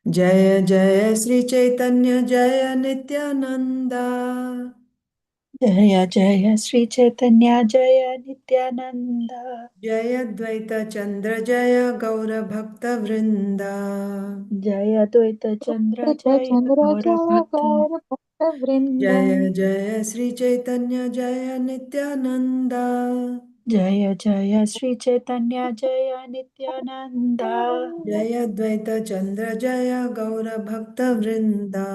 जय जय श्री चैतन्य जय नित्यानंदा जय जय श्री चैतन्य जय नित्यानंद जय अद्वैत चंद्र जय गौर भक्त वृंदा जय अद्वैत चंद्र जय चंद्र गौर जय भक्त गौर भक्त वृंदम जय जय श्री चैतन्य जय नित्यानंदा जय जय श्री चैतन्य जय नित्यानंद जय अद्वैत चंद्र जय गौर भक्त वृंदा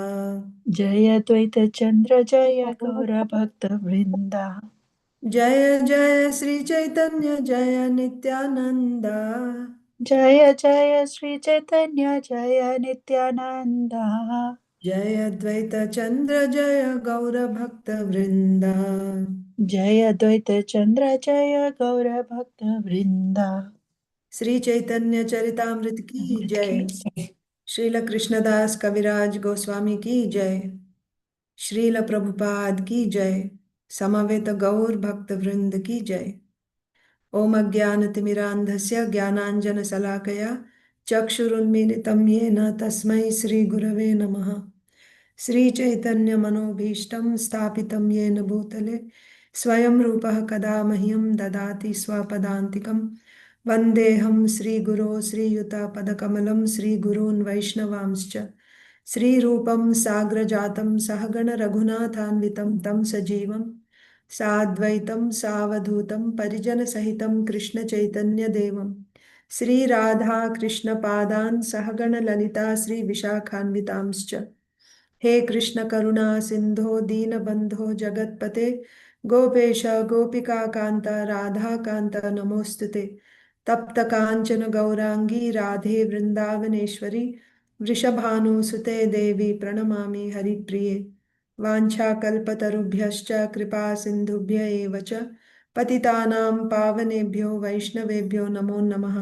जय अद्वैत चंद्र जय गौर भक्त वृंद जय जय श्री चैतन्य जय नित्यानंदा जय जय श्री चैतन्य जय नित्यानंद जय अद्वैत चंद्र जय गौर भक्त वृंदा जय अद्वैत चंद्र जय गौर भक्त वृंद श्री चैतन्य चरितामृत की जय। श्रील कृष्णदास कविराज गोस्वामी की जय। श्रील प्रभुपाद की जय। समवेत गौर भक्त वृंद की जय। ओम अज्ञानतिमिरान्धस्य ज्ञानाञ्जनशलाकया चक्षुरुन्मीलितं येन तस्मै श्रीगुरवे नमः। श्रीचैतन्यमनोभीष्टं स्थापितं येन भूतले स्वयं रूपः कदा मह्यं ददाति स्वपदान्तिकं। वन्देऽहं श्रीगुरो श्रीयुतापदकमलं श्रीगुरून् वैष्णवांश्च श्रीरूपं साग्रजातं सहगण रघुनाथान्वितं तं सजीवं साद्वैतं सावधूतं परिजनसहितं कृष्णचैतन्यदेवं श्रीराधा कृष्णपादान् सहगण ललिता श्रीविशाखान्वितांश्च। हे कृष्ण करुणा सिंधो दीनबंधो जगतपते गोपेश गोपिका कांता राधा कांता नमोस्तुते। तप्त कांचन गौरांगी राधे वृंदावनेश्वरी वृषभानुसुते देवी प्रणमामि हरिप्रिये। वाञ्छाकल्पतरुभ्यश्च कृपा सिन्धुभ्य एव च पतितानां पावनेभ्यो वैष्णवेभ्यो नमो नमः।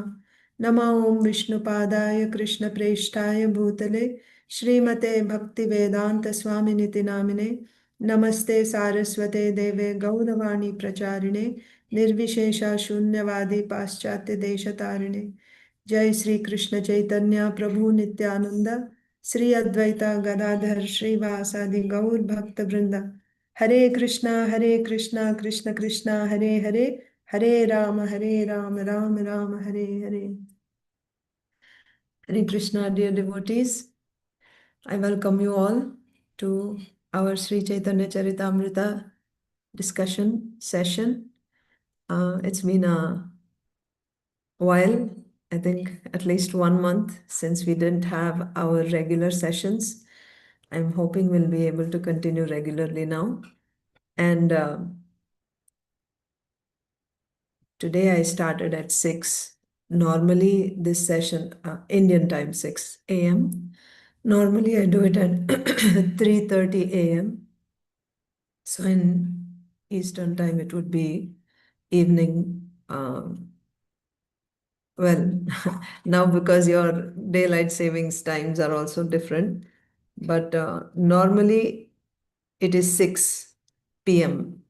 नमो ॐ विष्णुपादाय कृष्णप्रेष्ठाय भूतले श्रीमते भक्तिवेदांत स्वामिनिति नामिने नमस्ते सारस्वते देवे गौरवाणी प्रचारिणे निर्विशेषा शून्यवादी पाश्चात्य देशतारिणे। जय श्री कृष्ण चैतन्य प्रभु नित्यानंद श्री अद्वैता गदाधर श्रीवासादि गौर भक्त वृंदा। हरे Krishna Krishna Krishna Hare Hare Hare Ram Ram Ram Hare Hare. Hare Krishna, dear devotees. I welcome you all to our Sri Chaitanya Charitamrita discussion session. It's been a while, I think at least 1 month since we didn't have our regular sessions. I'm hoping we'll be able to continue regularly now. And today I started at 6. Normally this session, Indian time 6 a.m. Normally I do it at 3:30 a.m. So in Eastern time, it would be evening. Well, now because your daylight savings times are also different, but normally it is 6 p.m.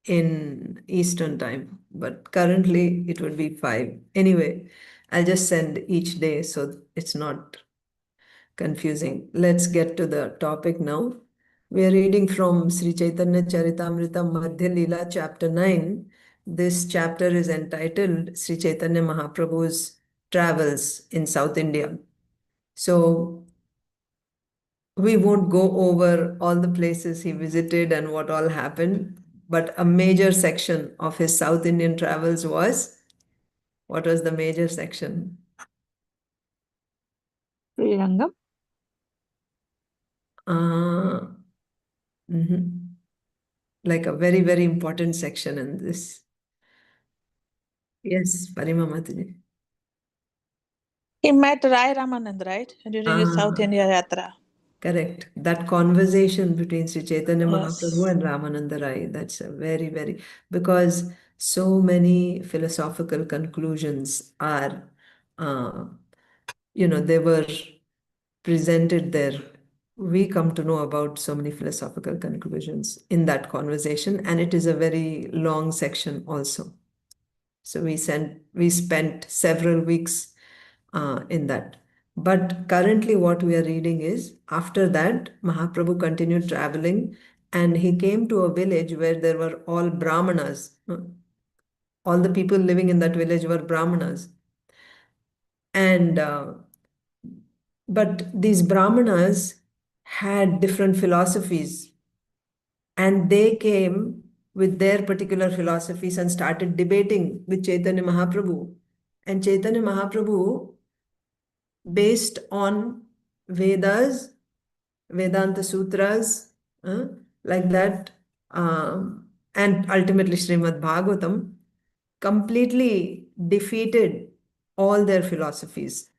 in Eastern time, but currently it would be 5. Anyway, I'll just send each day so it's not confusing. Let's get to the topic now. We are reading from Sri Chaitanya Charitamrita Madhya Leela, chapter 9. This chapter is entitled Sri Chaitanya Mahaprabhu's Travels in South India. So we won't go over all the places he visited and what all happened, but a major section of his South Indian travels was, what was the major section? Srirangam. Mhm. Like a very, very important section in this. Yes, Parima Mataji. He met Rai Ramanand, right? During his South Ah, India Yatra. correct. That conversation between Sri Chaitanya Mahaprabhu Yes. and Ramananda Rai, that's a very, very, because so many philosophical conclusions are, uh, they were presented there. We come to know about so many philosophical conclusions in that conversation, and it is a very long section also. So we spent several weeks in that. But currently, what we are reading is after that, Mahaprabhu continued traveling and he came to a village where there were all Brahmanas. All the people living in that village were Brahmanas. And but these Brahmanas had different philosophies, and they came with their particular philosophies and started debating with Chaitanya Mahaprabhu. And Chaitanya Mahaprabhu, based on Vedas, Vedanta Sutras, like that, and ultimately Srimad Bhagavatam, completely defeated all their philosophies.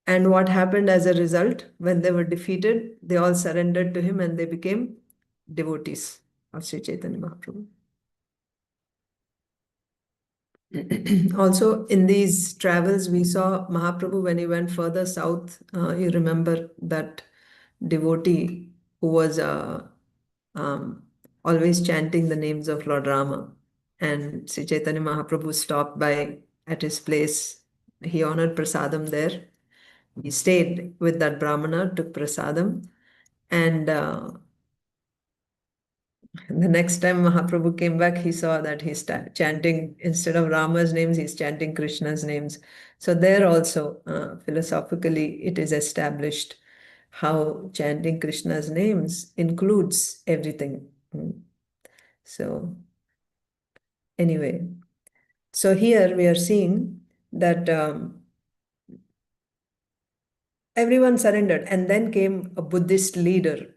And what happened as a result, when they were defeated, they all surrendered to him and they became devotees of Sri Chaitanya Mahaprabhu. Also, in these travels, we saw Mahaprabhu when he went further south. You remember that devotee who was um, always chanting the names of Lord Rama. And Sri Chaitanya Mahaprabhu stopped by at his place. He honored prasadam there. He stayed with that Brahmana, took prasadam, and the next time Mahaprabhu came back, he saw that he's chanting, instead of Rama's names, he's chanting Krishna's names. So there also, philosophically, it is established how chanting Krishna's names includes everything. So anyway, so here we are seeing that everyone surrendered, and then came a Buddhist leader.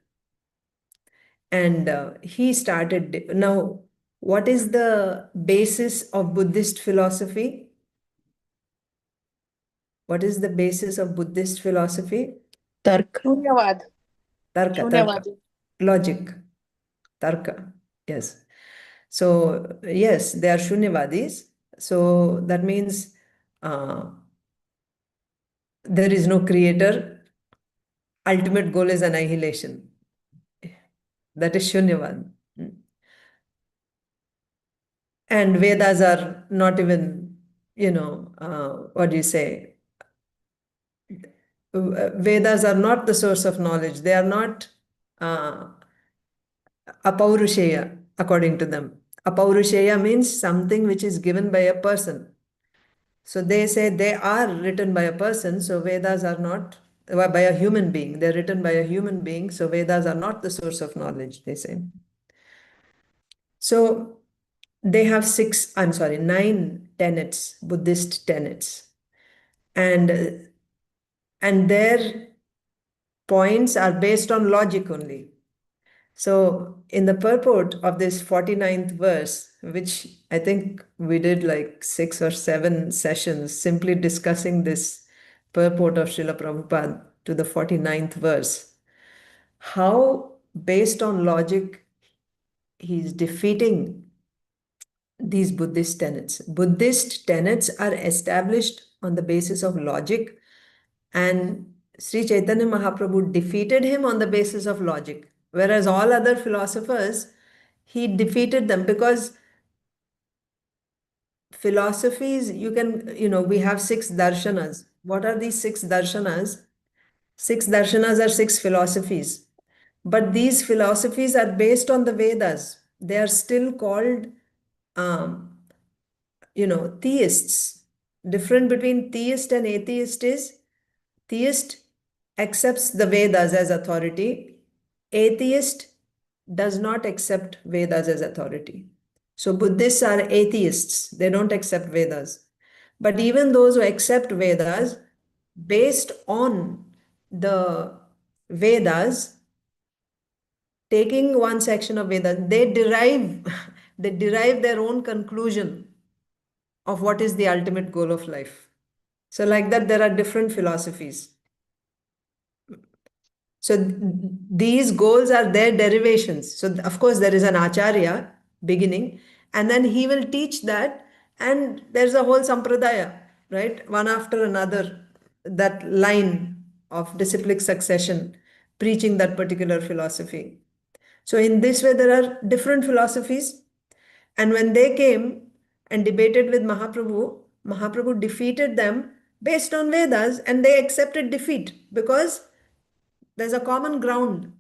And he started. Now, what is the basis of Buddhist philosophy? What is the basis of Buddhist philosophy? Tark. Shunyavad. Tarka, Shunyavad. logic, tarka, yes. So, yes, they are Shunyavadis. So that means there is no creator. Ultimate goal is annihilation. That is Shunyavad. And Vedas are not even, what do you say? Vedas are not the source of knowledge. They are not apaurusheya, according to them. Apaurusheya means something which is given by a person. So they say they are written by a person, so Vedas are not by a human being. They're written by a human being, so Vedas are not the source of knowledge, they say. So they have 9 tenets, Buddhist tenets. And their points are based on logic only. So in the purport of this 49th verse, which I think we did like 6 or 7 sessions simply discussing this purport of Srila Prabhupada to the 49th verse, how based on logic he's defeating these Buddhist tenets. Buddhist tenets are established on the basis of logic, and Sri Chaitanya Mahaprabhu defeated him on the basis of logic. Whereas all other philosophers, he defeated them because philosophies, we have 6 darshanas. What are these 6 darshanas? 6 darshanas are 6 philosophies. But these philosophies are based on the Vedas. They are still called, theists. Difference between theist and atheist is theist accepts the Vedas as authority. Atheist does not accept Vedas as authority. So Buddhists are atheists. They don't accept Vedas. But even those who accept Vedas, based on the Vedas, taking one section of Vedas, they derive their own conclusion of what is the ultimate goal of life. So like that, there are different philosophies. So these goals are their derivations. So of course, there is an acharya beginning, and then he will teach that, and there's a whole sampradaya, right? One after another, that line of disciplic succession, preaching that particular philosophy. So in this way, there are different philosophies. And when they came and debated with Mahaprabhu, Mahaprabhu defeated them based on Vedas, and they accepted defeat because there's a common ground.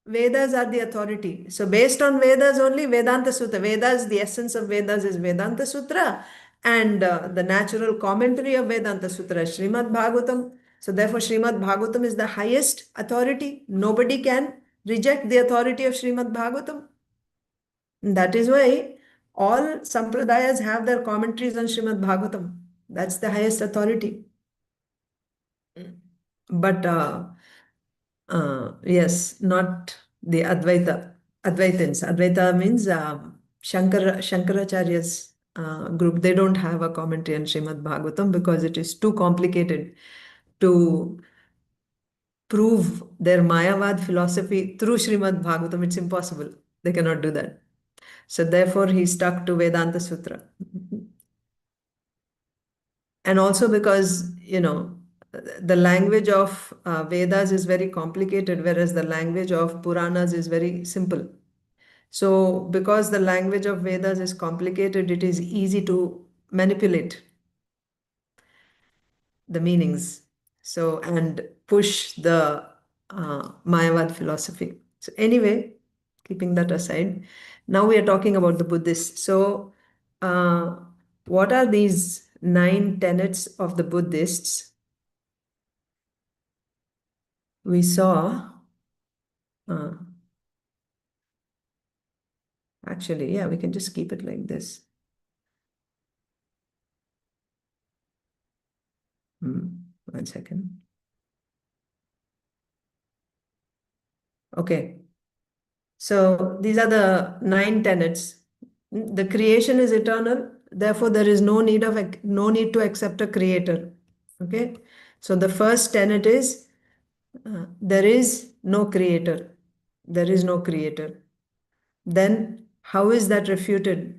Vedas are the authority. So based on Vedas only, Vedanta Sutra. Vedas, the essence of Vedas is Vedanta Sutra, and the natural commentary of Vedanta Sutra is Srimad Bhagavatam. So therefore, Srimad Bhagavatam is the highest authority. Nobody can reject the authority of Srimad Bhagavatam. And that is why all sampradayas have their commentaries on Srimad Bhagavatam. That's the highest authority. But yes, not the Advaita. Advaitins. Advaita means Shankaracharya's group. They don't have a commentary on Srimad Bhagavatam because it is too complicated to prove their Mayavad philosophy through Srimad Bhagavatam. It's impossible. They cannot do that. So therefore, he stuck to Vedanta Sutra. And also because, the language of Vedas is very complicated, whereas the language of Puranas is very simple. So because the language of Vedas is complicated, it is easy to manipulate the meanings. So, and push the Mayavad philosophy. So anyway, keeping that aside, now we are talking about the Buddhists. So what are these 9 tenets of the Buddhists? We saw, actually, yeah, we can just keep it like this. One second. Okay. So these are the 9 tenets. The creation is eternal, therefore there is no need to accept a creator. Okay. So the first tenet is there is no creator. There is no creator. Then how is that refuted?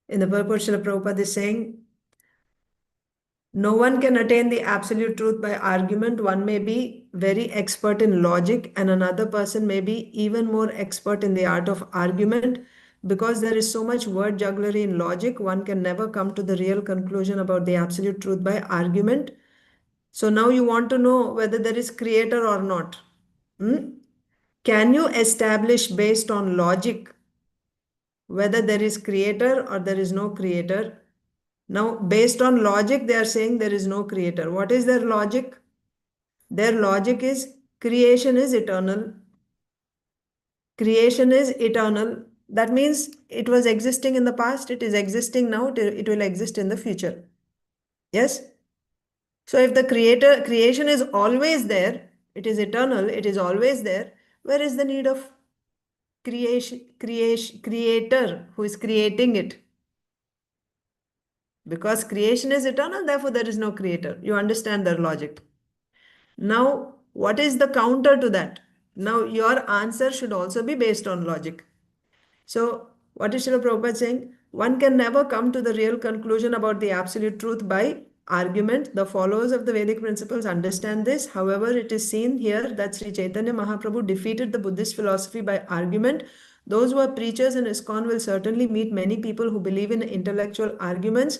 In the purport, Srila Prabhupada is saying, no one can attain the absolute truth by argument. One may be very expert in logic, and another person may be even more expert in the art of argument. Because there is so much word jugglery in logic, one can never come to the real conclusion about the absolute truth by argument. So now you want to know whether there is creator or not. Can you establish based on logic whether there is creator or there is no creator? Now, based on logic, they are saying there is no creator. What is their logic? Their logic is creation is eternal. Creation is eternal. That means it was existing in the past, it is existing now, it will exist in the future. Yes? So if the creation is always there, it is eternal, it is always there, where is the need of creator who is creating it? Because creation is eternal, therefore there is no creator. You understand their logic. Now, what is the counter to that? Now, your answer should also be based on logic. So, what is Srila Prabhupada saying? One can never come to the real conclusion about the absolute truth by argument. The followers of the Vedic principles understand this. However, it is seen here that Sri Caitanya Mahāprabhu defeated the Buddhist philosophy by argument. Those who are preachers in ISKCON will certainly meet many people who believe in intellectual arguments.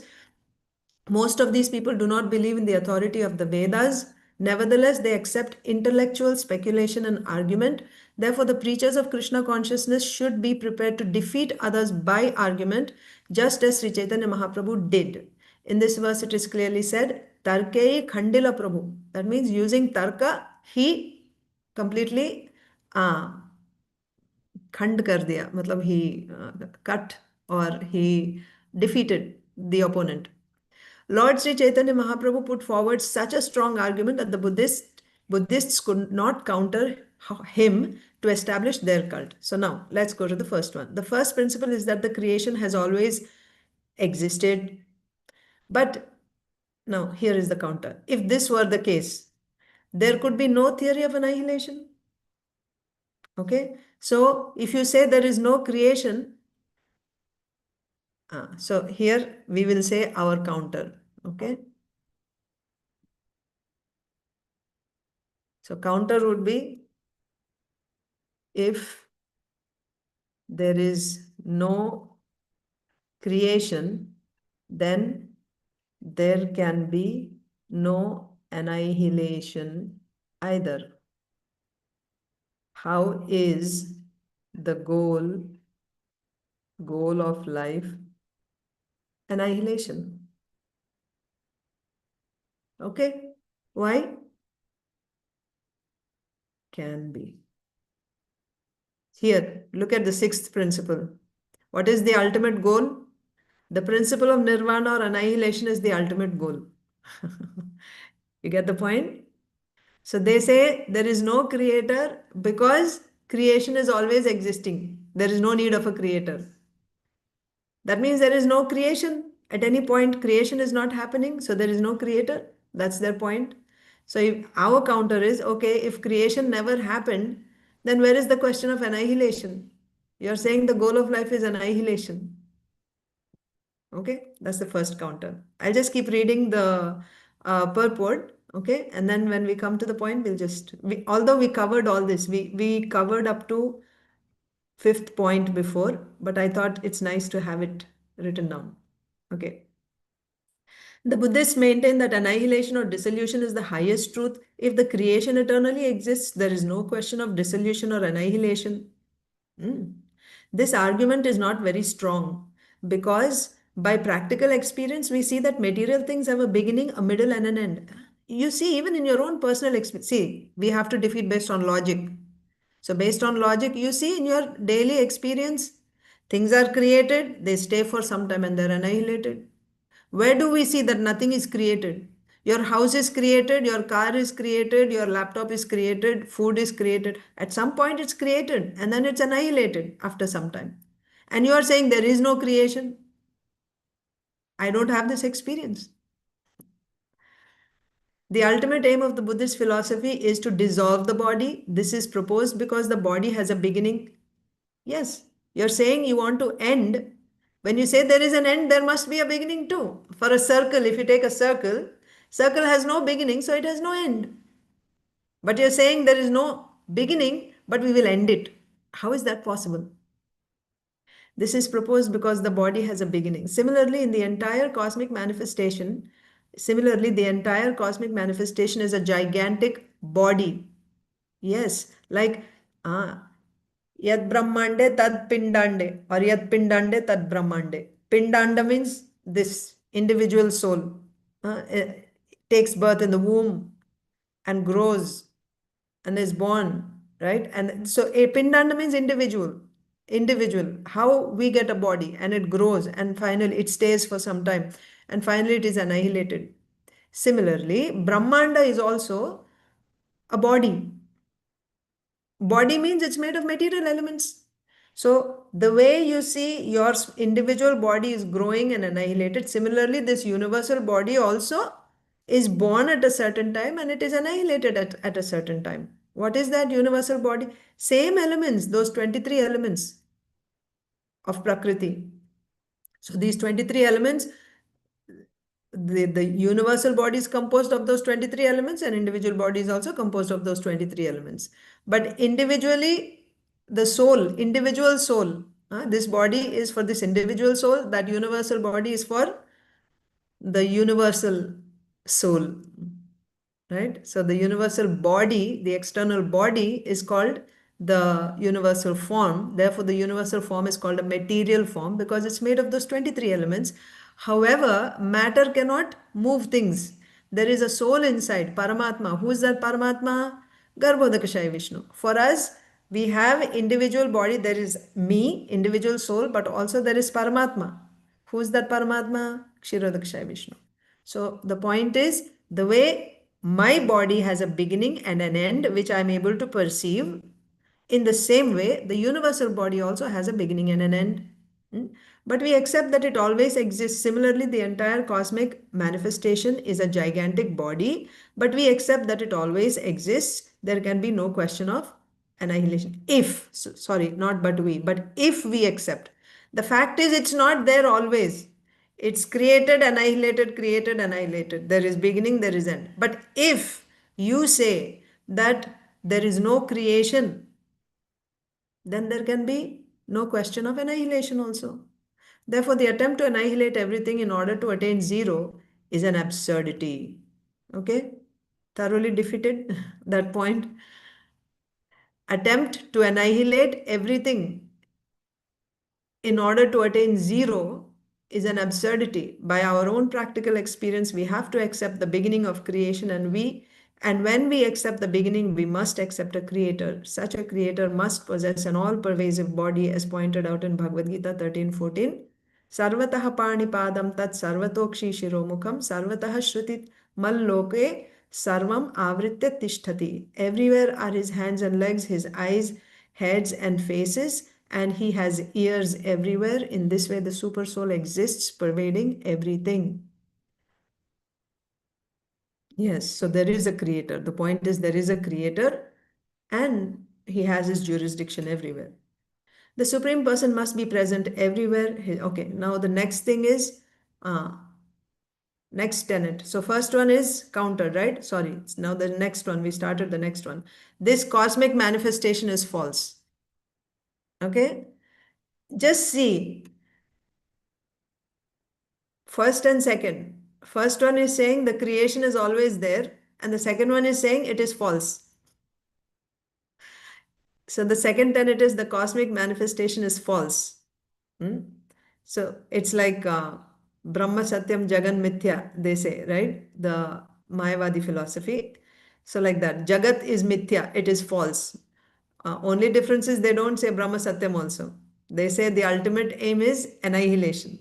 Most of these people do not believe in the authority of the Vedas. Nevertheless, they accept intellectual speculation and argument. Therefore, the preachers of Krishna consciousness should be prepared to defeat others by argument, just as Sri Chaitanya Mahaprabhu did. In this verse, it is clearly said, Tarkei Khandila Prabhu. That means using Tarka, he completely khand kar diya. Matlab he cut or he defeated the opponent. Lord Sri Chaitanya Mahaprabhu put forward such a strong argument that the Buddhists could not counter him to establish their cult. So now let's go to the first one. The first principle is that the creation has always existed. But now here is the counter. If this were the case, there could be no theory of annihilation. Okay. So if you say there is no creation, so here we will say our counter. Okay. So counter would be if there is no creation, then there can be no annihilation either. How is the goal of life annihilation? Okay, why? Can be. Here, look at the sixth principle. What is the ultimate goal? The principle of nirvana or annihilation is the ultimate goal. You get the point? So they say there is no creator because creation is always existing. There is no need of a creator. That means there is no creation. At any point, creation is not happening, so there is no creator. That's their point. So if our counter is okay, if creation never happened, then where is the question of annihilation? You're saying the goal of life is annihilation. Okay, that's the first counter. I'll just keep reading the purport. Okay, and then when we come to the point, although we covered all this, we covered up to fifth point before, but I thought it's nice to have it written down. Okay. The Buddhists maintain that annihilation or dissolution is the highest truth. If the creation eternally exists, there is no question of dissolution or annihilation. This argument is not very strong because by practical experience, we see that material things have a beginning, a middle, and an end. You see, even in your own personal experience, see, we have to defeat based on logic. So, based on logic, you see in your daily experience, things are created, they stay for some time and they're annihilated. Where do we see that nothing is created? Your house is created, your car is created, your laptop is created, food is created. At some point, it's created and then it's annihilated after some time. And you are saying there is no creation. I don't have this experience. The ultimate aim of the Buddhist philosophy is to dissolve the body. This is proposed because the body has a beginning. Yes, you're saying you want to end. When you say there is an end, there must be a beginning too. For a circle, if you take a circle, circle has no beginning, so it has no end. But you're saying there is no beginning, but we will end it. How is that possible? This is proposed because the body has a beginning. Similarly, the entire cosmic manifestation is a gigantic body. Yes, like yad brahmande tad pindande or yad pindande tad brahmande. Pindanda means this individual soul it takes birth in the womb and grows and is born, right? And so a pindanda means individual. Individual, how we get a body and it grows and finally it stays for some time and finally it is annihilated. Similarly, Brahmanda is also a body. Body means it's made of material elements. So the way you see your individual body is growing and annihilated, similarly, this universal body also is born at a certain time and it is annihilated at a certain time. What is that universal body? Same elements, those 23 elements of Prakriti. So these 23 elements, the universal body is composed of those 23 elements and individual body is also composed of those 23 elements. But individually, the soul, individual soul, this body is for this individual soul, that universal body is for the universal soul, right? So the universal body, the external body is called the universal form. Therefore, the universal form is called a material form because it's made of those 23 elements. However, matter cannot move things. There is a soul inside, Paramatma. Who is that Paramatma? Garbhodakashaya Vishnu. For us, we have individual body. There is me, individual soul, but also there is Paramatma. Who is that Paramatma? Kshirodakashaya Vishnu. So the point is the way my body has a beginning and an end, which I'm able to perceive, in the same way, the universal body also has a beginning and an end. But we accept that it always exists. Similarly, the entire cosmic manifestation is a gigantic body, but we accept that it always exists. There can be no question of annihilation. Sorry, not but we, but if we accept. The fact is, it's not there always. It's created, annihilated, created, annihilated. There is beginning, there is end. But if you say that there is no creation, then there can be no question of annihilation also. Therefore, the attempt to annihilate everything in order to attain zero is an absurdity. Okay? Thoroughly defeated that point. Attempt to annihilate everything in order to attain zero is an absurdity. By our own practical experience, we have to accept the beginning of creation, and when we accept the beginning, we must accept a creator. Such a creator must possess an all-pervasive body, as pointed out in Bhagavad Gita 13:14. Sarvataha panipadam tat sarvatokshi shiromukham sarvataha shrutit malloke sarvam avritya tishtati. Everywhere are his hands and legs, his eyes, heads and faces, and he has ears everywhere. In this way, the super soul exists, pervading everything. Yes, so there is a creator. The point is, there is a creator, and he has his jurisdiction everywhere. The Supreme Person must be present everywhere. Okay, now the next thing is next tenet. So first one is countered, right? Sorry, now the next one. We started the next one. This cosmic manifestation is false. Okay, just see first and second. First one is saying the creation is always there, and the second one is saying it is false. So the second tenet is the cosmic manifestation is false. Hmm? So it's like Brahma Satyam Jagan Mithya, they say, right? The Mayavadi philosophy. So like that, Jagat is Mithya, it is false. Only difference is they don't say Brahma Satyam also. They say the ultimate aim is annihilation.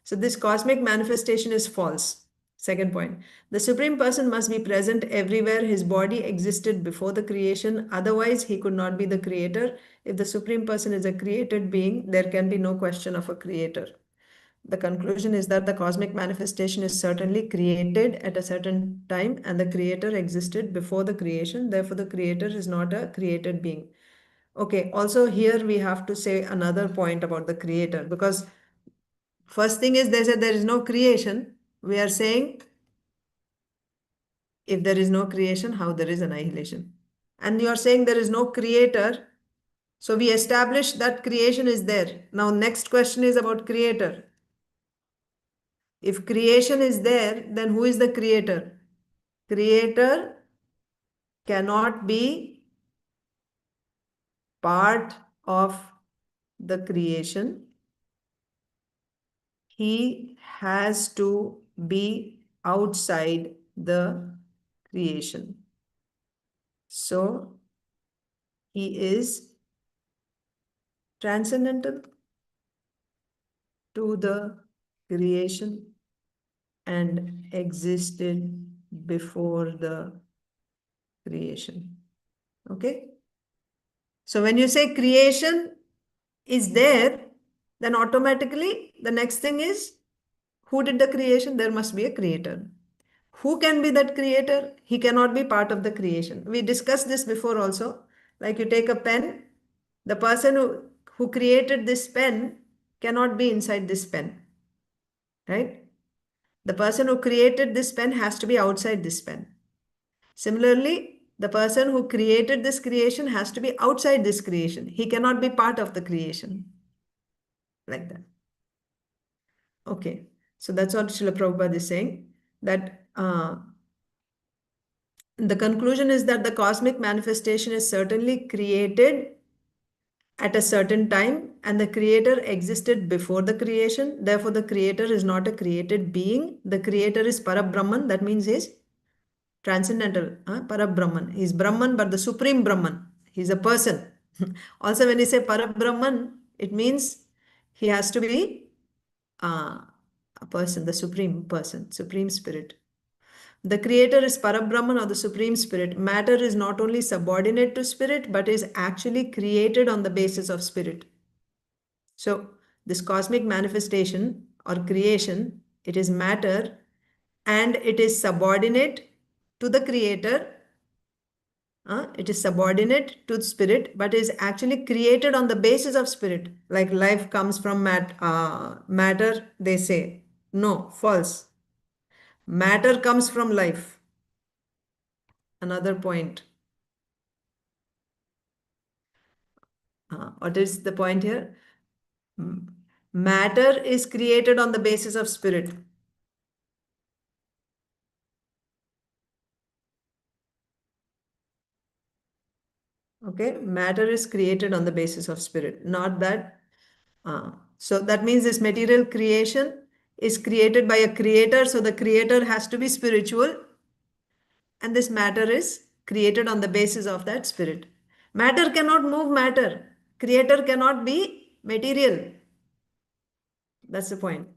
So this cosmic manifestation is false. Second point, the Supreme Person must be present everywhere. His body existed before the creation. Otherwise, he could not be the creator. If the Supreme Person is a created being, there can be no question of a creator. The conclusion is that the cosmic manifestation is certainly created at a certain time, and the creator existed before the creation. Therefore, the creator is not a created being. Okay, also here we have to say another point about the creator, because first thing is they said there is no creation. We are saying if there is no creation, how there is annihilation? And you are saying there is no creator. So we established that creation is there. Now, next question is about creator. If creation is there, then who is the creator? Creator cannot be part of the creation. He has to be outside the creation. So he is transcendental to the creation and existed before the creation. Okay? So when you say creation is there, then automatically the next thing is who did the creation? There must be a creator. Who can be that creator? He cannot be part of the creation. We discussed this before also. Like you take a pen, the person who created this pen cannot be inside this pen, right? The person who created this pen has to be outside this pen. Similarly, the person who created this creation has to be outside this creation. He cannot be part of the creation. Like that. Okay. So that's what Srila Prabhupada is saying. That the conclusion is that the cosmic manifestation is certainly created at a certain time, and the creator existed before the creation. Therefore, the creator is not a created being. The creator is Parabrahman. That means he is transcendental. Parabrahman. He is Brahman, but the supreme Brahman. He is a person. Also, when you say Parabrahman, it means he has to be a person, the supreme person, supreme spirit. The creator is Parabrahman or the Supreme Spirit. Matter is not only subordinate to spirit, but is actually created on the basis of spirit. So, this cosmic manifestation or creation, it is matter and it is subordinate to the creator. It is subordinate to spirit, but is actually created on the basis of spirit. Like life comes from matter, they say. No, false. Matter comes from life. Another point. What is the point here? Matter is created on the basis of spirit. Okay, matter is created on the basis of spirit, not that. So that means this material creation is created by a creator, so the creator has to be spiritual, and this matter is created on the basis of that spirit. Matter cannot move matter, creator cannot be material. That's the point.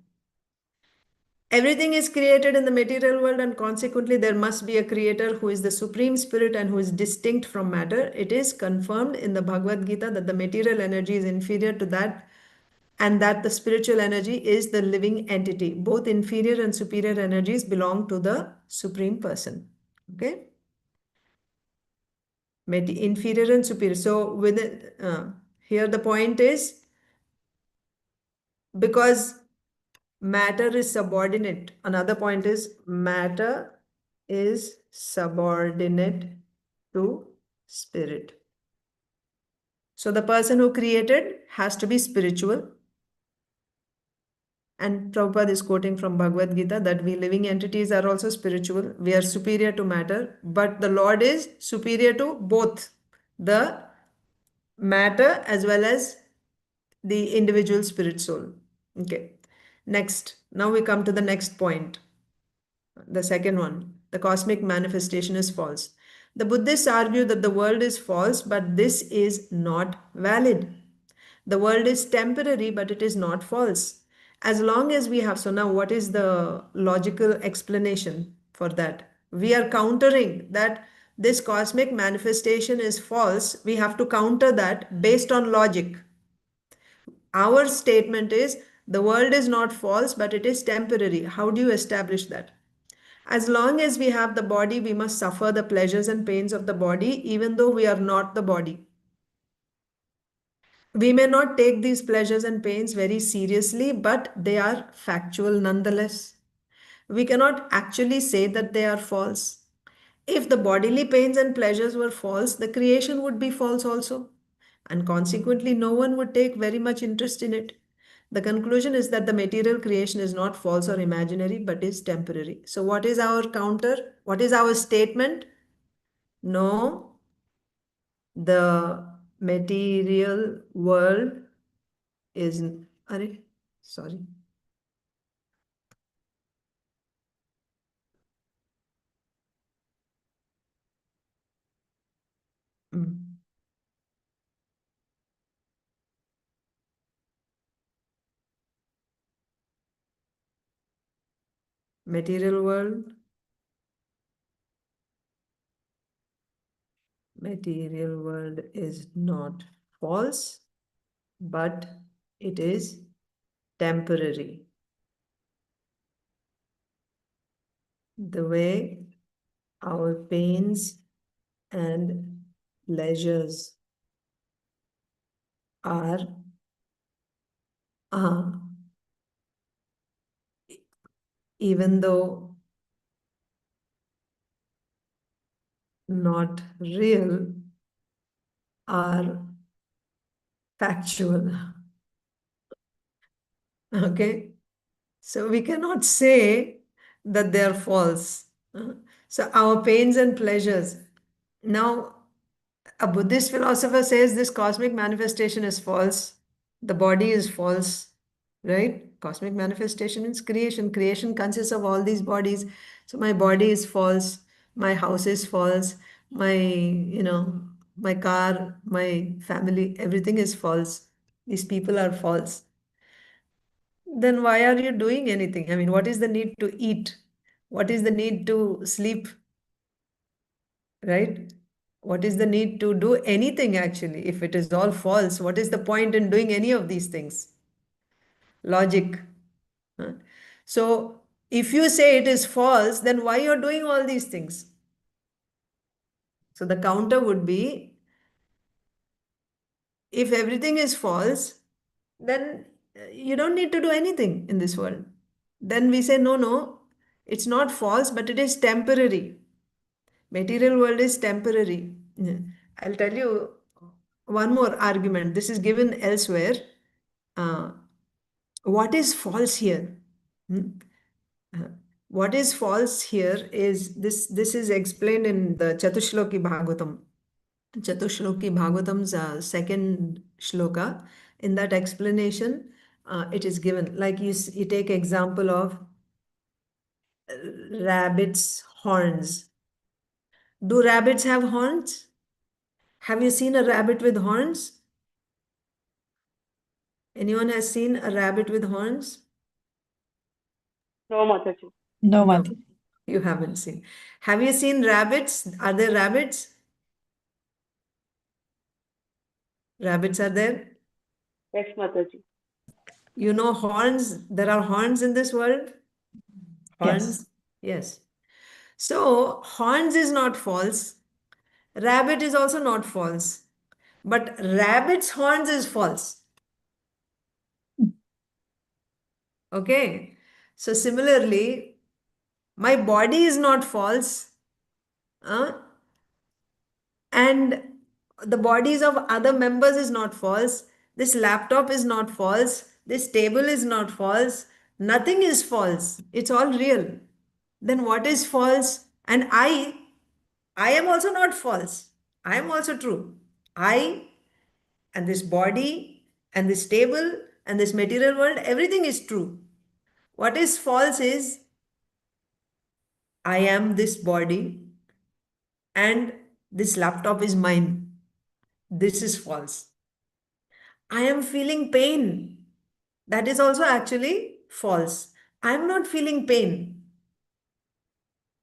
Everything is created in the material world, and consequently, there must be a creator who is the supreme spirit and who is distinct from matter. It is confirmed in the Bhagavad Gita that the material energy is inferior to that, and that the spiritual energy is the living entity. Both inferior and superior energies belong to the supreme person. Okay? Inferior and superior. So, here the point is, because matter is subordinate. Another point is matter is subordinate to spirit. So the person who created has to be spiritual. And Prabhupada is quoting from Bhagavad Gita that we living entities are also spiritual. We are superior to matter, but the Lord is superior to both the matter as well as the individual spirit soul. Okay. Next, now we come to the next point. The second one, the cosmic manifestation is false. The Buddhists argue that the world is false, but this is not valid. The world is temporary, but it is not false. As long as we have, so now what is the logical explanation for that? We are countering that this cosmic manifestation is false. We have to counter that based on logic. Our statement is the world is not false, but it is temporary. How do you establish that? As long as we have the body, we must suffer the pleasures and pains of the body, even though we are not the body. We may not take these pleasures and pains very seriously, but they are factual nonetheless. We cannot actually say that they are false. If the bodily pains and pleasures were false, the creation would be false also. And consequently, no one would take very much interest in it. The conclusion is that the material creation is not false or imaginary, but is temporary. So, what is our counter? What is our statement? No, the material world is. Sorry. Mm. Material world. Material world is not false, but it is temporary. The way our pains and pleasures are uh, even though not real, are factual. Okay, so we cannot say that they are false. So our pains and pleasures. Now, a Buddhist philosopher says this cosmic manifestation is false. The body is false, right? Cosmic manifestation is creation. Creation consists of all these bodies. So my body is false. My house is false. My car, my family, everything is false. These people are false. Then why are you doing anything? I mean, what is the need to eat? What is the need to sleep? Right? What is the need to do anything actually? If it is all false, what is the point in doing any of these things? Logic. Huh? So, if you say it is false, then why you're doing all these things? So the counter would be, if everything is false, then you don't need to do anything in this world. Then we say, no, no, it's not false, but it is temporary. Material world is temporary. Yeah. I'll tell you one more argument. This is given elsewhere. Uh, what is false here? Hmm? Uh, What is false here is this. This is explained in the Chatushloki Bhagavatam. Chatushloki Bhagavatam's second shloka. In that explanation, it is given like you take example of rabbit's horns. Do rabbits have horns? Have you seen a rabbit with horns? Anyone has seen a rabbit with horns? No, Mataji. No, No, Mataji. you haven't seen. Have you seen rabbits? Are there rabbits? Rabbits are there? Yes, Mataji. You know horns, there are horns in this world? Horns? Yes. Yes. So, horns is not false. Rabbit is also not false. But rabbit's horns is false. Okay. So, similarly, my body is not false. And the bodies of other members is not false. This laptop is not false. This table is not false. Nothing is false. It's all real. Then what is false? And I am also not false. I am also true. I and this body and this table and this material world, everything is true. What is false is I am this body and this laptop is mine. This is false. I am feeling pain. That is also actually false. I am not feeling pain.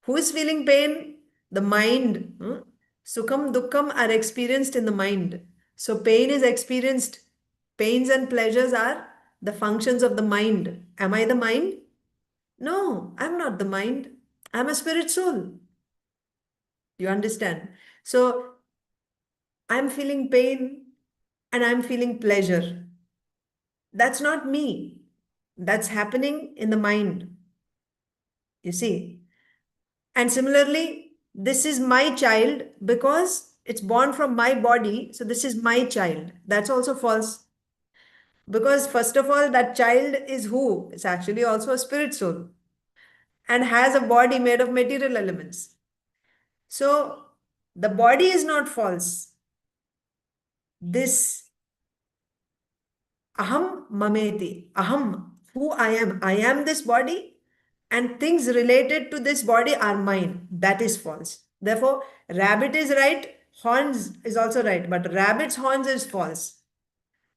Who is feeling pain? The mind. Sukham, dukkham are experienced in the mind. So pain is experienced. Pains and pleasures are the functions of the mind. Am I the mind? No, I'm not the mind. I'm a spirit soul. You understand? So I'm feeling pain and I'm feeling pleasure. That's not me. That's happening in the mind. You see? And similarly, this is my child because it's born from my body. So this is my child. That's also false. Because first of all, that child is who? It's actually also a spirit soul and has a body made of material elements. So the body is not false. This aham mameti, aham, who I am this body, and things related to this body are mine. That is false. Therefore, rabbit is right, horns is also right, but rabbit's horns is false.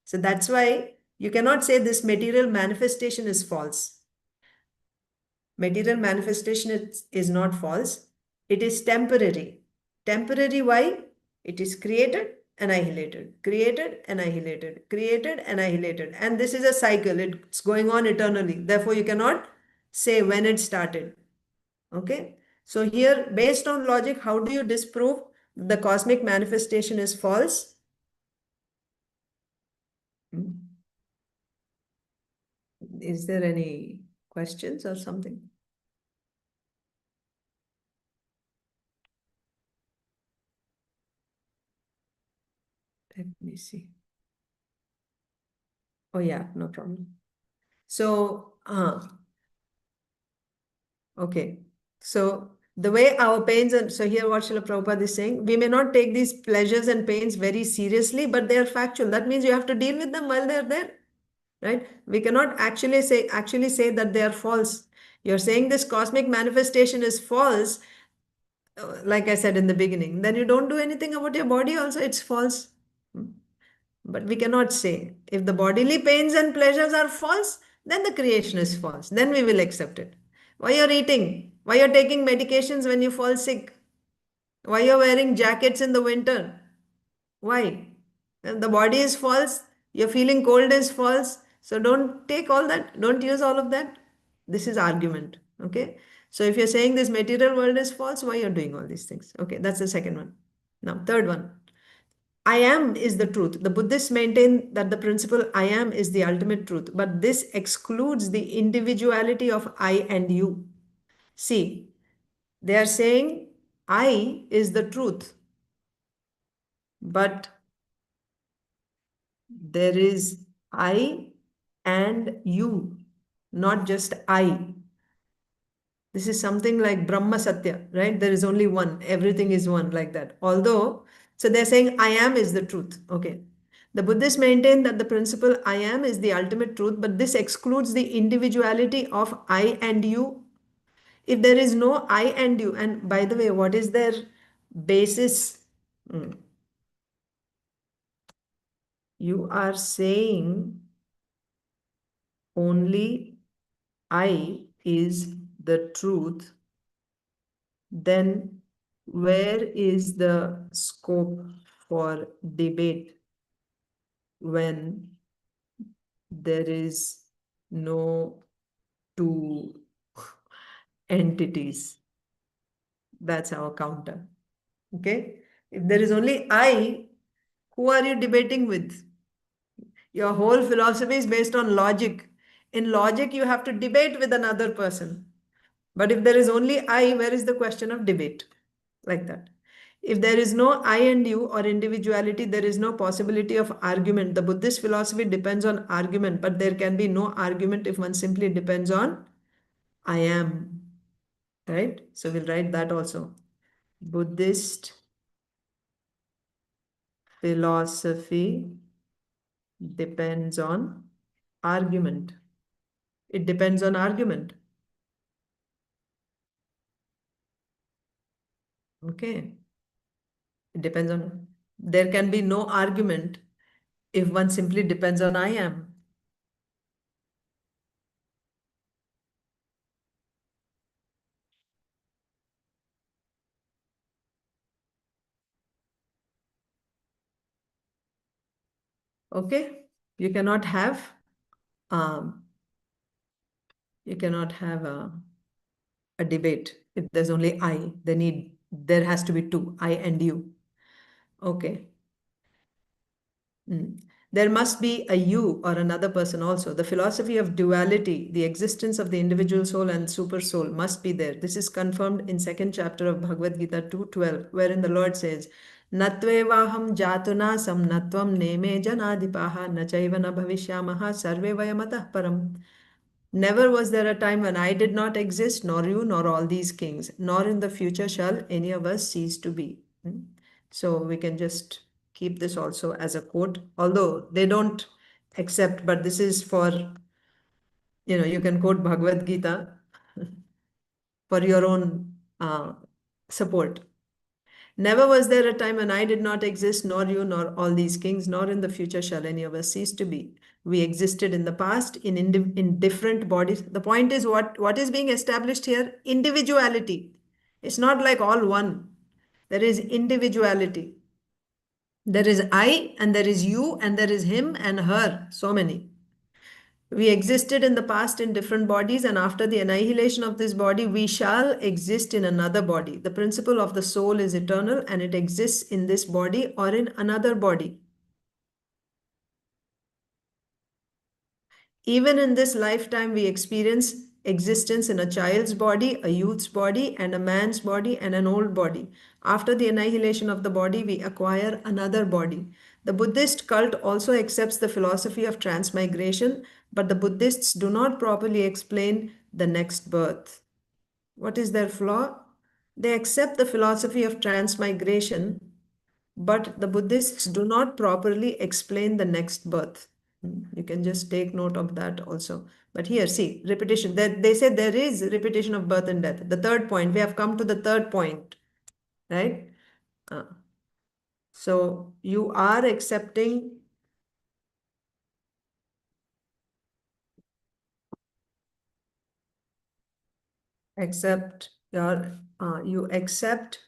So that's why you cannot say this material manifestation is false. Material manifestation is not false. It is temporary. Temporary, why? It is created, annihilated, created, annihilated, created, annihilated. And this is a cycle. It's going on eternally. Therefore, you cannot say when it started. Okay? So here, based on logic, how do you disprove the cosmic manifestation is false? Is there any questions or something? Let me see. Oh yeah, no problem. So, okay. So the way our pains and so here what Srila Prabhupada is saying, we may not take these pleasures and pains very seriously, but they are factual. That means you have to deal with them while they're there, right? We cannot actually say that they are false. You're saying this cosmic manifestation is false, like I said in the beginning. Then you don't do anything about your body also, it's false. But we cannot say. If the bodily pains and pleasures are false, then the creation is false. Then we will accept it. Why you're eating? Why you're taking medications when you fall sick? Why you're wearing jackets in the winter? Why? The body is false. You're feeling cold is false. So don't take all that. Don't use all of that. This is argument. Okay. So if you're saying this material world is false, why you're doing all these things? Okay, that's the second one. Now, third one. I am is the truth. The Buddhists maintain that the principle I am is the ultimate truth, but this excludes the individuality of I and you. See, they are saying I is the truth, but there is I and you, not just I. This is something like Brahma Satya, right? There is only one, everything is one, like that. Although So they're saying I am is the truth. Okay. The Buddhists maintain that the principle I am is the ultimate truth, but this excludes the individuality of I and you. If there is no I and you, and by the way, what is their basis? Hmm. You are saying only I is the truth, then where is the scope for debate when there is no two entities? That's our counter. Okay? If there is only I, who are you debating with? Your whole philosophy is based on logic. In logic, you have to debate with another person. But if there is only I, where is the question of debate? Like that. If there is no I and you or individuality, there is no possibility of argument. The Buddhist philosophy depends on argument, but there can be no argument if one simply depends on I am. Right? So we'll write that also. Buddhist philosophy depends on argument. It depends on argument. Okay. It depends on, there can be no argument if one simply depends on I am. Okay. You cannot have, um, you cannot have a debate if there's only I. There has to be two, I and you. Okay. There must be a you or another person also. The philosophy of duality, the existence of the individual soul and super soul must be there. This is confirmed in second chapter of Bhagavad Gita 2:12, wherein the Lord says, Natvevaham jatuna sam natvam neme janadipaha nachaiva na bhavishyamaha sarve vayamatah param. Never was there a time when I did not exist, nor you, nor all these kings, nor in the future shall any of us cease to be. So we can just keep this also as a quote, although they don't accept, but this is for, you can quote Bhagavad Gita for your own support. Never was there a time when I did not exist, nor you, nor all these kings, nor in the future shall any of us cease to be. We existed in the past in different bodies. The point is what is being established here? Individuality. It's not like all one. There is individuality. There is I, and there is you, and there is him and her. So many. We existed in the past in different bodies, and after the annihilation of this body, we shall exist in another body. The principle of the soul is eternal, and it exists in this body or in another body. Even in this lifetime, we experience existence in a child's body, a youth's body, and a man's body, and an old body. After the annihilation of the body, we acquire another body. The Buddhist cult also accepts the philosophy of transmigration, but the Buddhists do not properly explain the next birth. What is their flaw? They accept the philosophy of transmigration, but the Buddhists do not properly explain the next birth. You can just take note of that also. But here, see, repetition. They say there is repetition of birth and death. The third point, we have come to the third point, right? So you are accepting you accept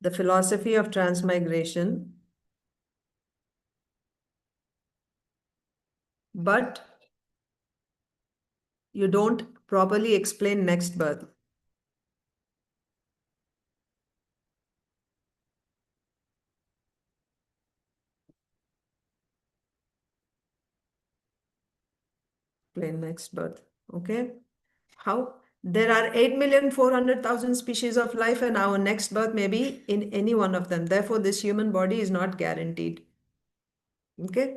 the philosophy of transmigration, but you don't properly explain next birth. Explain next birth. Okay. How? There are 8,400,000 species of life, and our next birth may be in any one of them. Therefore, this human body is not guaranteed. Okay.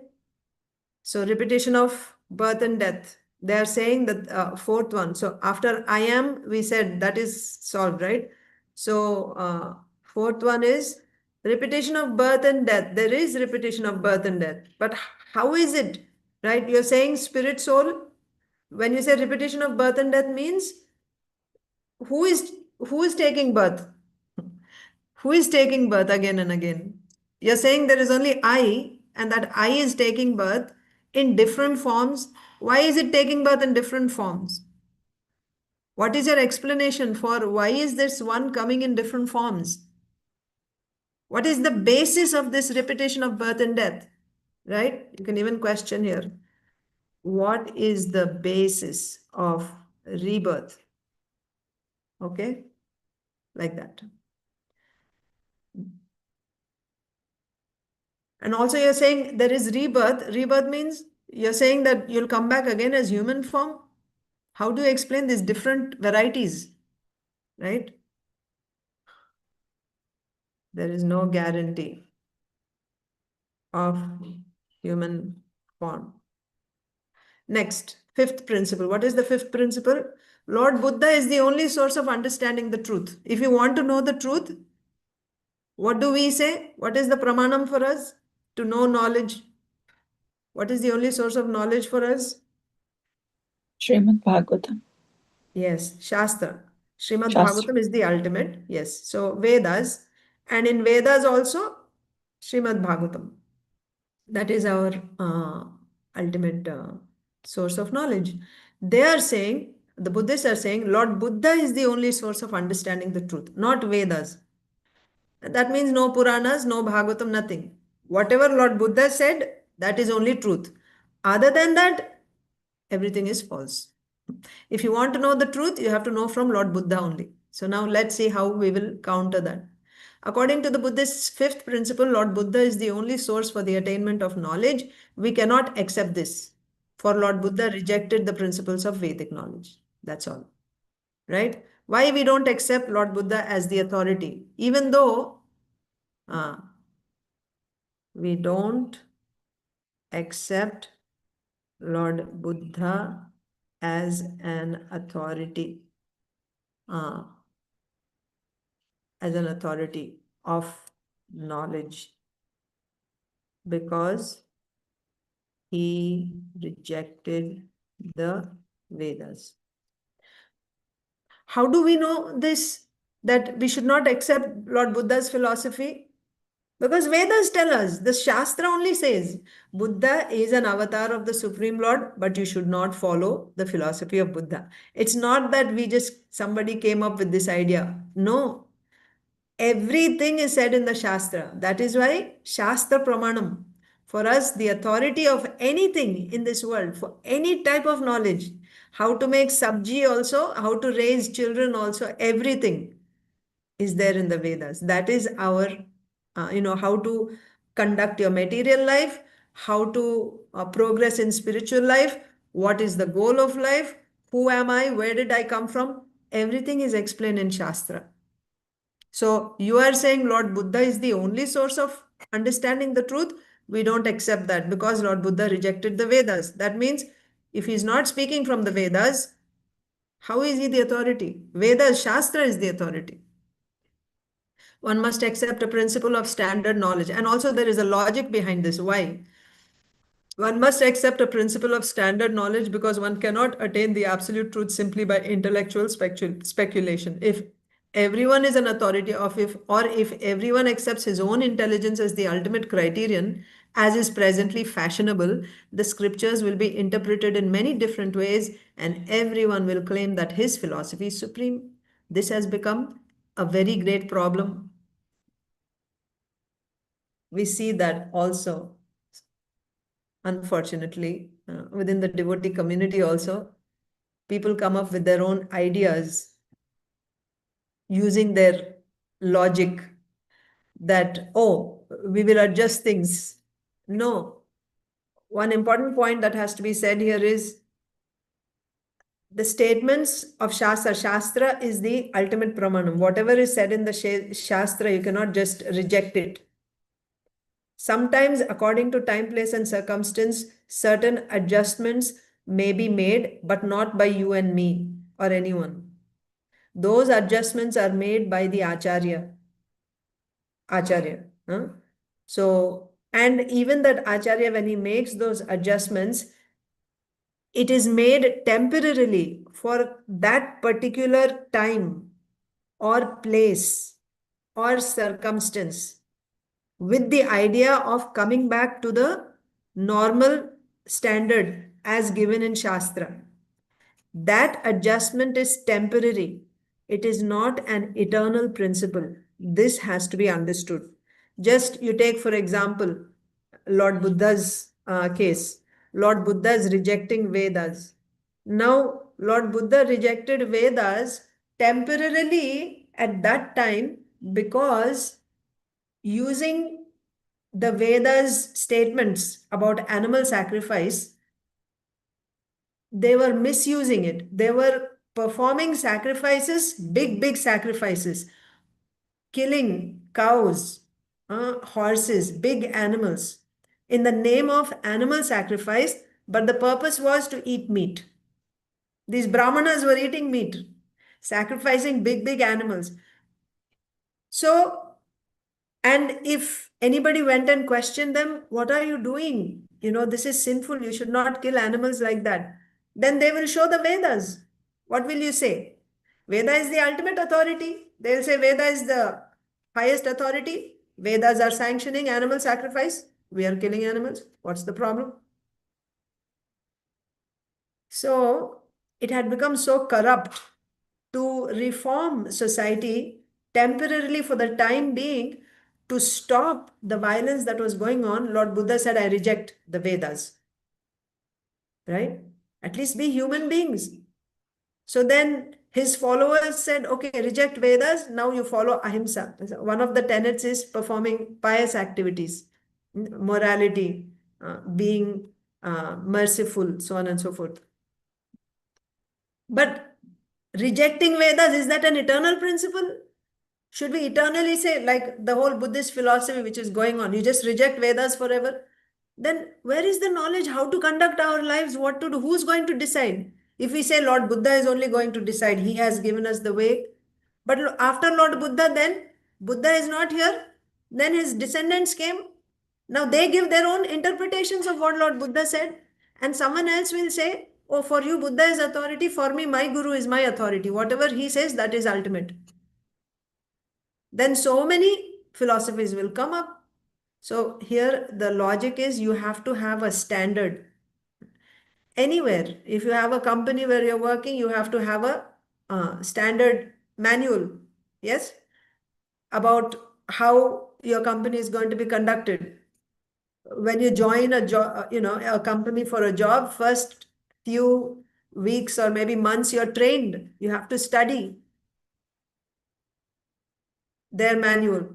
So repetition of birth and death. They are saying that fourth one. So after I am, we said that is solved, right? So fourth one is repetition of birth and death. There is repetition of birth and death. But how is it? Right? You're saying spirit soul. When you say repetition of birth and death means who is taking birth? Who is taking birth again and again? You're saying there is only I, and that I is taking birth in different forms. Why is it taking birth in different forms? What is your explanation for why is this one coming in different forms? What is the basis of this repetition of birth and death? Right? You can even question here. What is the basis of rebirth? Okay? Like that. And also you're saying there is rebirth. Rebirth means you're saying that you'll come back again as human form. How do you explain these different varieties? Right? There is no guarantee of human form. Next, fifth principle. What is the fifth principle? Lord Buddha is the only source of understanding the truth. If you want to know the truth, what do we say? What is the pramanam for us to know knowledge? What is the only source of knowledge for us? Srimad Bhagavatam. Yes, Shastra. Srimad Shastra. Bhagavatam is the ultimate. Yes. So Vedas. And in Vedas also, Srimad Bhagavatam. That is our ultimate source of knowledge. They are saying, the Buddhists are saying, Lord Buddha is the only source of understanding the truth, not Vedas. That means no Puranas, no Bhagavatam, nothing. Whatever Lord Buddha said, that is only truth. Other than that, everything is false. If you want to know the truth, you have to know from Lord Buddha only. So now let's see how we will counter that. According to the Buddhist fifth principle, Lord Buddha is the only source for the attainment of knowledge. We cannot accept this. For Lord Buddha rejected the principles of Vedic knowledge. That's all. Right? Why we don't accept Lord Buddha as the authority? Even though we don't accept Lord Buddha as an authority. As an authority of knowledge because he rejected the Vedas. How do we know this? That we should not accept Lord Buddha's philosophy? Because Vedas tell us, the Shastra only says, Buddha is an avatar of the Supreme Lord, but you should not follow the philosophy of Buddha. It's not that somebody came up with this idea. No, everything is said in the Shastra. That is why Shastra Pramanam. For us, the authority of anything in this world, for any type of knowledge, how to make sabji also, how to raise children also, everything is there in the Vedas. That is our, how to conduct your material life, how to progress in spiritual life, what is the goal of life, who am I, where did I come from? Everything is explained in Shastra. So you are saying Lord Buddha is the only source of understanding the truth. We don't accept that because Lord Buddha rejected the Vedas. That means if he's not speaking from the Vedas, how is he the authority? Vedas, Shastra is the authority. One must accept a principle of standard knowledge. And also there is a logic behind this. Why? One must accept a principle of standard knowledge because one cannot attain the absolute truth simply by intellectual speculation. If everyone is an authority if everyone accepts his own intelligence as the ultimate criterion, as is presently fashionable, the scriptures will be interpreted in many different ways and everyone will claim that his philosophy is supreme. This has become a very great problem. We see that also, unfortunately, within the devotee community also, people come up with their own ideas using their logic that, oh, we will adjust things. No. One important point that has to be said here is the statements of Shastra. Shastra is the ultimate pramanam. Whatever is said in the Shastra, you cannot just reject it. Sometimes, according to time, place, and circumstance, certain adjustments may be made, but not by you and me or anyone. Those adjustments are made by the Acharya. Huh? So, and even that Acharya, when he makes those adjustments, it is made temporarily for that particular time or place or circumstance, with the idea of coming back to the normal standard as given in Shastra. That adjustment is temporary. It is not an eternal principle. This has to be understood. Just you take, for example, Lord Buddha's case. Lord Buddha is rejecting Vedas. Now, Lord Buddha rejected Vedas temporarily at that time because using the Vedas statements about animal sacrifice, they were misusing it. They were performing sacrifices, big sacrifices, killing cows, horses, big animals in the name of animal sacrifice, but the purpose was to eat meat. These brahmanas were eating meat, sacrificing big animals. So, and if anybody went and questioned them, what are you doing? This is sinful. You should not kill animals like that. Then they will show the Vedas. What will you say? Veda is the ultimate authority. They'll say Veda is the highest authority. Vedas are sanctioning animal sacrifice. We are killing animals. What's the problem? So it had become so corrupt. To reform society temporarily for the time being, to stop the violence that was going on, Lord Buddha said, I reject the Vedas. Right? At least be human beings. So then his followers said, okay, reject Vedas, now you follow ahimsa. One of the tenets is performing pious activities, morality, being merciful, so on and so forth. But rejecting Vedas, is that an eternal principle? Should we eternally say, like the whole Buddhist philosophy which is going on, you just reject Vedas forever? Then where is the knowledge how to conduct our lives, what to do? Who's going to decide? If we say Lord Buddha is only going to decide, he has given us the way. But after Lord Buddha, then Buddha is not here. Then his descendants came. Now they give their own interpretations of what Lord Buddha said. And someone else will say, oh, for you, Buddha is authority. For me, my guru is my authority. Whatever he says, that is ultimate. Then so many philosophies will come up. So here the logic is you have to have a standard. Anywhere, if you have a company where you're working, you have to have a standard manual, yes, about how your company is going to be conducted. When you join a job, a company for a job, first few weeks or maybe months, you're trained. You have to study their manual.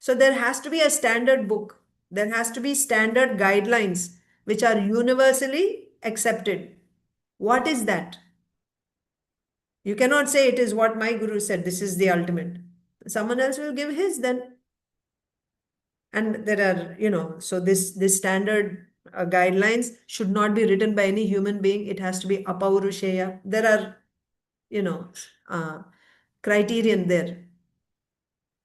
So there has to be a standard book. There has to be standard guidelines which are universally accepted. What is that? You cannot say it is what my guru said. This is the ultimate. Someone else will give his then. And there are, so this standard guidelines should not be written by any human being. It has to be apaurusheya. There are, criterion there.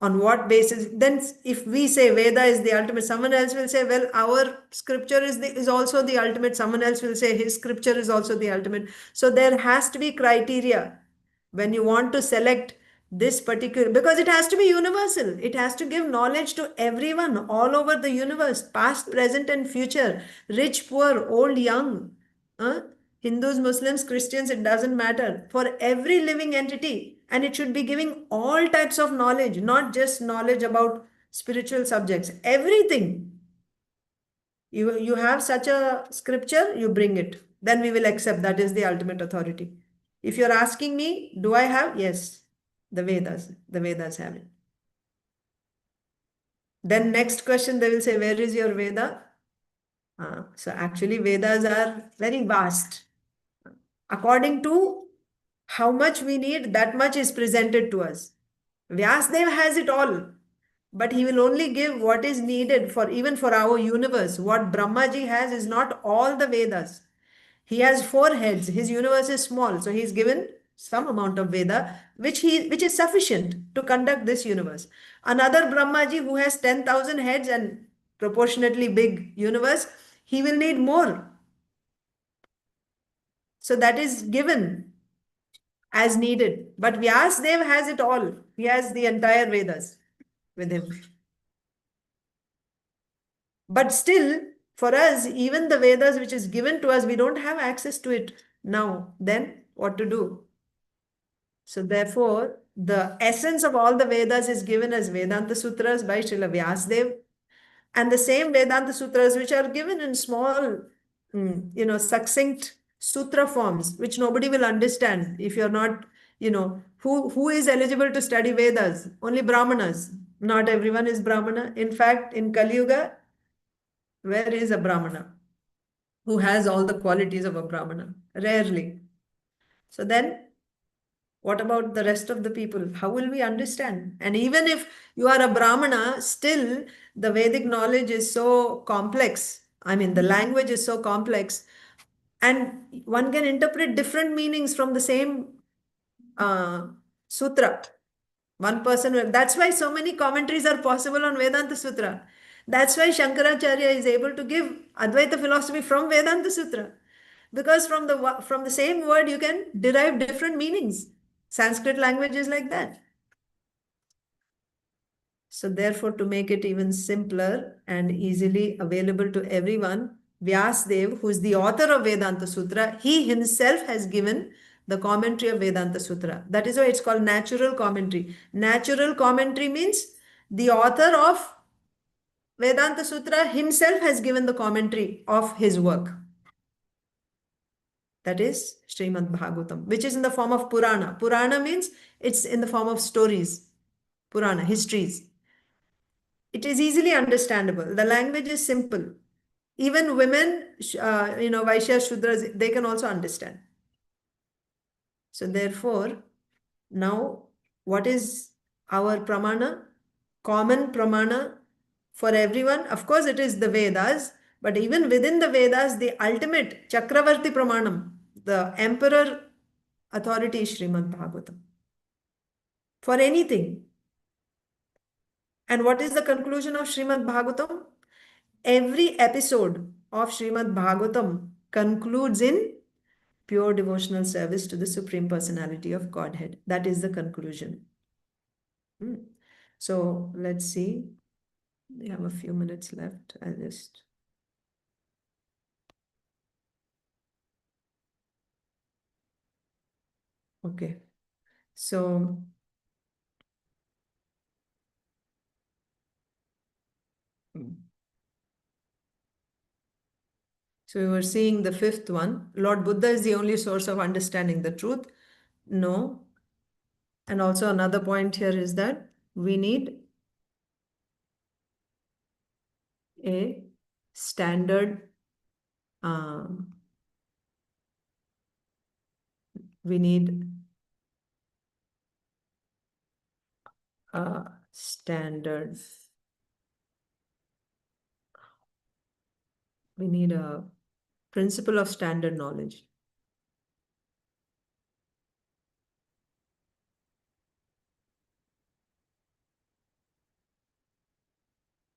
On what basis? Then if we say Veda is the ultimate, someone else will say, well, our scripture is also the ultimate. Someone else will say his scripture is also the ultimate. So there has to be criteria when you want to select this particular, because it has to be universal. It has to give knowledge to everyone all over the universe, past, present, and future, rich, poor, old, young. Hindus, Muslims, Christians, it doesn't matter. For every living entity. And it should be giving all types of knowledge, not just knowledge about spiritual subjects. Everything. You have such a scripture, you bring it. Then we will accept that is the ultimate authority. If you're asking me, do I have? Yes. The Vedas have it. Then next question, they will say, where is your Veda? So actually Vedas are very vast. According to how much we need, that much is presented to us. Vyasdev has it all, but he will only give what is needed for even for our universe. What Brahmaji has is not all the Vedas. He has 4 heads. His universe is small, so he's given some amount of Veda, which is sufficient to conduct this universe. Another Brahmaji who has 10,000 heads and proportionately big universe, he will need more. So that is given as needed. But Vyasdev has it all. He has the entire Vedas with him. But still, for us, even the Vedas which is given to us, we don't have access to it now. Then what to do? So therefore, the essence of all the Vedas is given as Vedanta Sutras by Srila Vyasdev. And the same Vedanta Sutras which are given in small, succinct sutra forms, which nobody will understand if you're not, who is eligible to study Vedas? Only Brahmanas. Not everyone is Brahmana. In fact, in Kali Yuga, where is a Brahmana who has all the qualities of a Brahmana? Rarely. So then, what about the rest of the people? How will we understand? And even if you are a Brahmana, still the Vedic knowledge is so complex. I mean, the language is so complex, and one can interpret different meanings from the same sutra. One person will, that's why so many commentaries are possible on Vedanta Sutra. That's why Shankaracharya is able to give Advaita philosophy from Vedanta Sutra. Because from the same word you can derive different meanings. Sanskrit language is like that. So therefore, to make it even simpler and easily available to everyone, Vyasdev, who is the author of Vedanta Sutra, he himself has given the commentary of Vedanta Sutra. That is why it's called natural commentary. Natural commentary means the author of Vedanta Sutra himself has given the commentary of his work. That is Srimad Bhagavatam, which is in the form of Purana. Purana means it's in the form of stories, Purana, histories. It is easily understandable. The language is simple. Even women, Vaishyas, Shudras, they can also understand. So therefore, now what is our pramana? Common pramana for everyone. Of course, it is the Vedas, but even within the Vedas, the ultimate Chakravarti Pramanam, the emperor authority is Srimad Bhagavatam. For anything. And what is the conclusion of Srimad Bhagavatam? Every episode of Srimad Bhagavatam concludes in pure devotional service to the Supreme Personality of Godhead. That is the conclusion. So let's see. We have a few minutes left. I'll just. Okay. So we were seeing the fifth one. Lord Buddha is the only source of understanding the truth. No. And also another point here is that we need a standard, we need a standard, we need a principle of standard knowledge.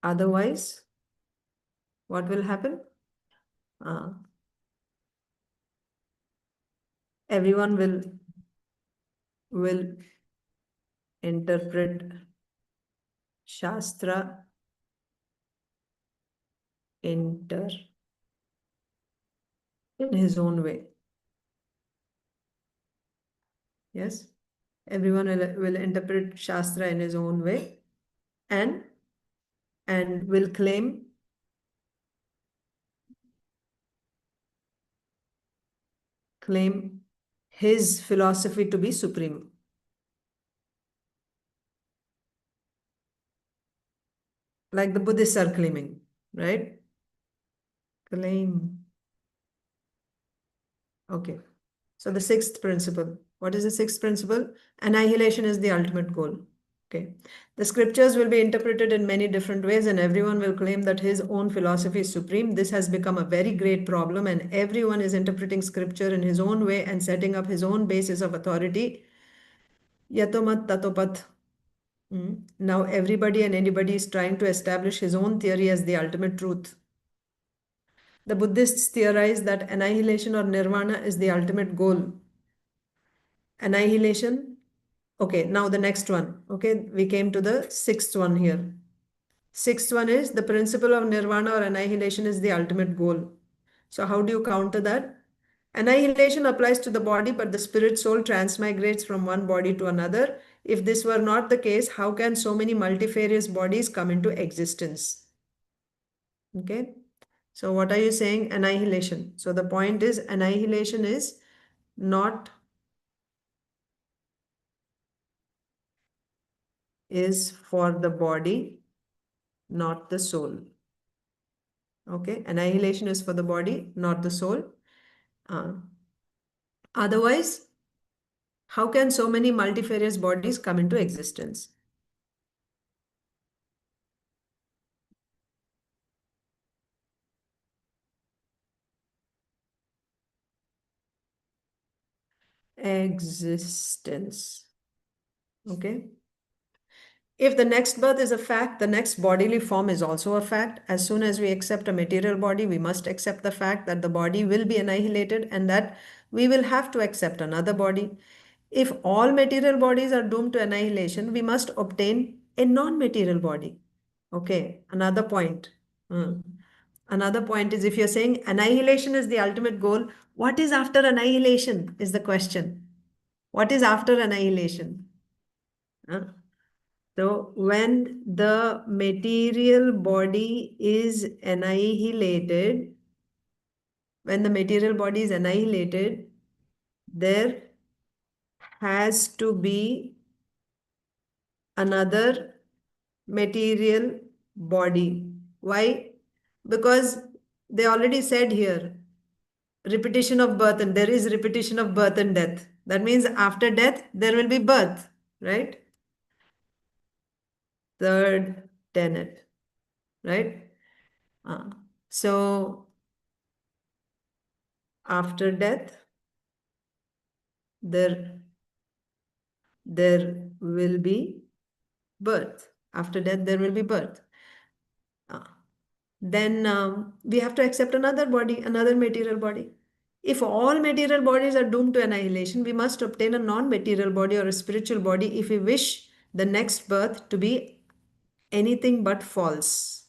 Otherwise, what will happen? Everyone will interpret Shastra in his own way. Yes, everyone will interpret Shastra in his own way, and will claim his philosophy to be supreme. Like the Buddhists are claiming, right? Claim. Okay. So the sixth principle. What is the sixth principle? Annihilation is the ultimate goal. Okay. The scriptures will be interpreted in many different ways, and everyone will claim that his own philosophy is supreme. This has become a very great problem, and everyone is interpreting scripture in his own way and setting up his own basis of authority. Yatomat tatopat. Now everybody and anybody is trying to establish his own theory as the ultimate truth. The Buddhists theorize that annihilation or nirvana is the ultimate goal. Annihilation. Okay, now the next one. Okay, we came to the sixth one here. Sixth one is the principle of nirvana or annihilation is the ultimate goal. So how do you counter that? Annihilation applies to the body, but the spirit soul transmigrates from one body to another. If this were not the case, how can so many multifarious bodies come into existence? Okay. So what are you saying? Annihilation. So the point is annihilation is not is for the body, not the soul. Okay. Annihilation is for the body, not the soul. Otherwise, how can so many multifarious bodies come into existence? Existence. Okay. If the next birth is a fact, the next bodily form is also a fact. As soon as we accept a material body, we must accept the fact that the body will be annihilated and that we will have to accept another body. If all material bodies are doomed to annihilation, we must obtain a non-material body. Okay, another point. Another point is if you're saying annihilation is the ultimate goal, what is after annihilation is the question. What is after annihilation? Huh? So when the material body is annihilated, there has to be another material body. Why? Because they already said here, repetition of birth, and there is repetition of birth and death. That means after death, there will be birth, right? Third tenet, right? So after death, there will be birth. After death, there will be birth. Then we have to accept another body, another material body. If all material bodies are doomed to annihilation, we must obtain a non-material body or a spiritual body if we wish the next birth to be anything but false.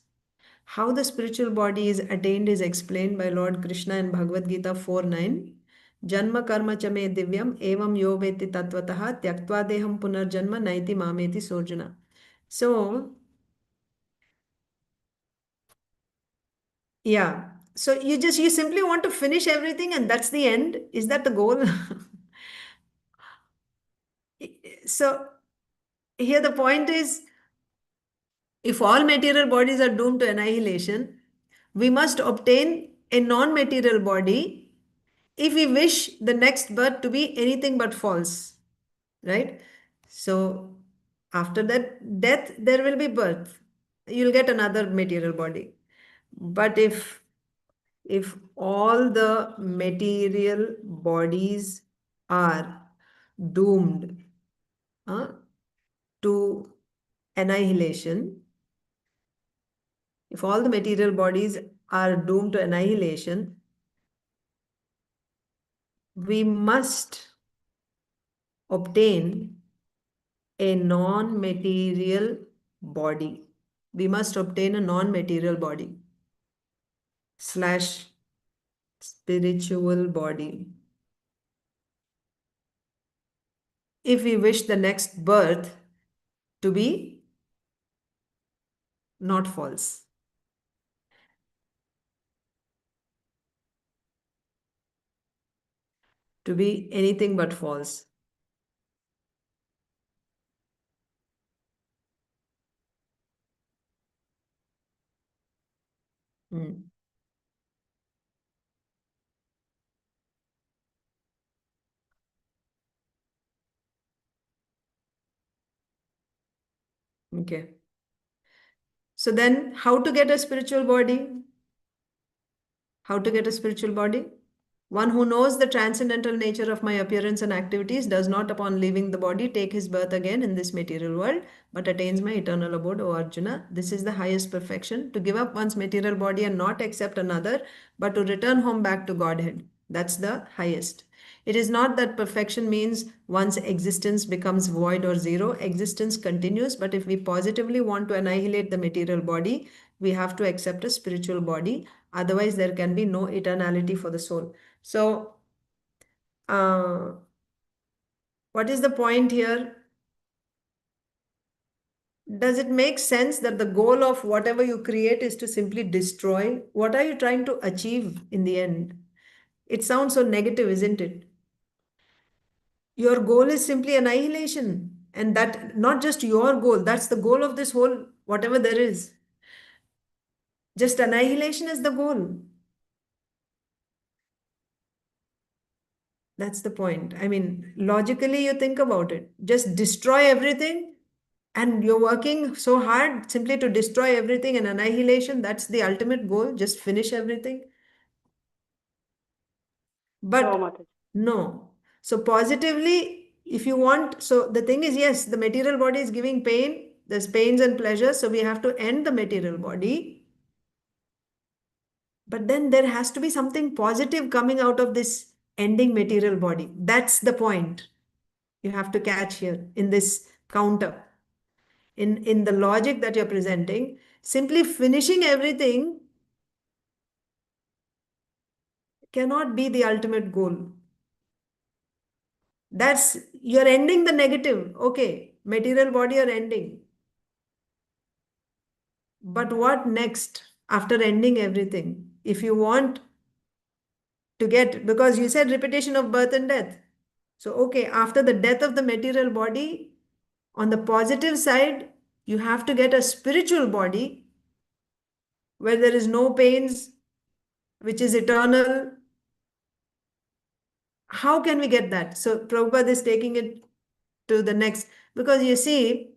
How the spiritual body is attained is explained by Lord Krishna in Bhagavad Gita 4:9. Janma karma chame divyam evam yo veti tattvataha tyaktva deham punarjanma naiti mameti sojana. So, yeah. So you simply want to finish everything and that's the end. Is that the goal? So here the point is if all material bodies are doomed to annihilation, we must obtain a non-material body if we wish the next birth to be anything but false, right? So after that death, there will be birth. You'll get another material body. But if all the material bodies are doomed to annihilation, if all the material bodies are doomed to annihilation, we must obtain a non-material body. We must obtain a non-material body slash spiritual body. If we wish the next birth to be not false. To be anything but false. Hmm. Okay. So then, how to get a spiritual body? How to get a spiritual body? One who knows the transcendental nature of my appearance and activities does not, upon leaving the body, take his birth again in this material world, but attains my eternal abode, O Arjuna. This is the highest perfection, to give up one's material body and not accept another, but to return home back to Godhead. That's the highest. It is not that perfection means one's existence becomes void or zero. Existence continues, but if we positively want to annihilate the material body, we have to accept a spiritual body. Otherwise, there can be no eternality for the soul. So, what is the point here? Does it make sense that the goal of whatever you create is to simply destroy? What are you trying to achieve in the end? It sounds so negative, isn't it? Your goal is simply annihilation. And that, not just your goal, that's the goal of this whole, whatever there is. Just annihilation is the goal. That's the point. I mean, logically, you think about it. Just destroy everything, and you're working so hard simply to destroy everything, and annihilation, that's the ultimate goal. Just finish everything. No, But Mataji. no. So, positively, if you want, so the thing is, yes, the material body is giving pain, there's pains and pleasures, so we have to end the material body. But then there has to be something positive coming out of this ending material body. That's the point you have to catch here in this counter. In the logic that you're presenting, simply finishing everything cannot be the ultimate goal. That's, you're ending the negative. Okay, material body are ending. But what next after ending everything? If you want to get, because you said repetition of birth and death. So, okay, after the death of the material body, on the positive side, you have to get a spiritual body where there is no pains, which is eternal. How can we get that? So Prabhupada is taking it to the next, because you see,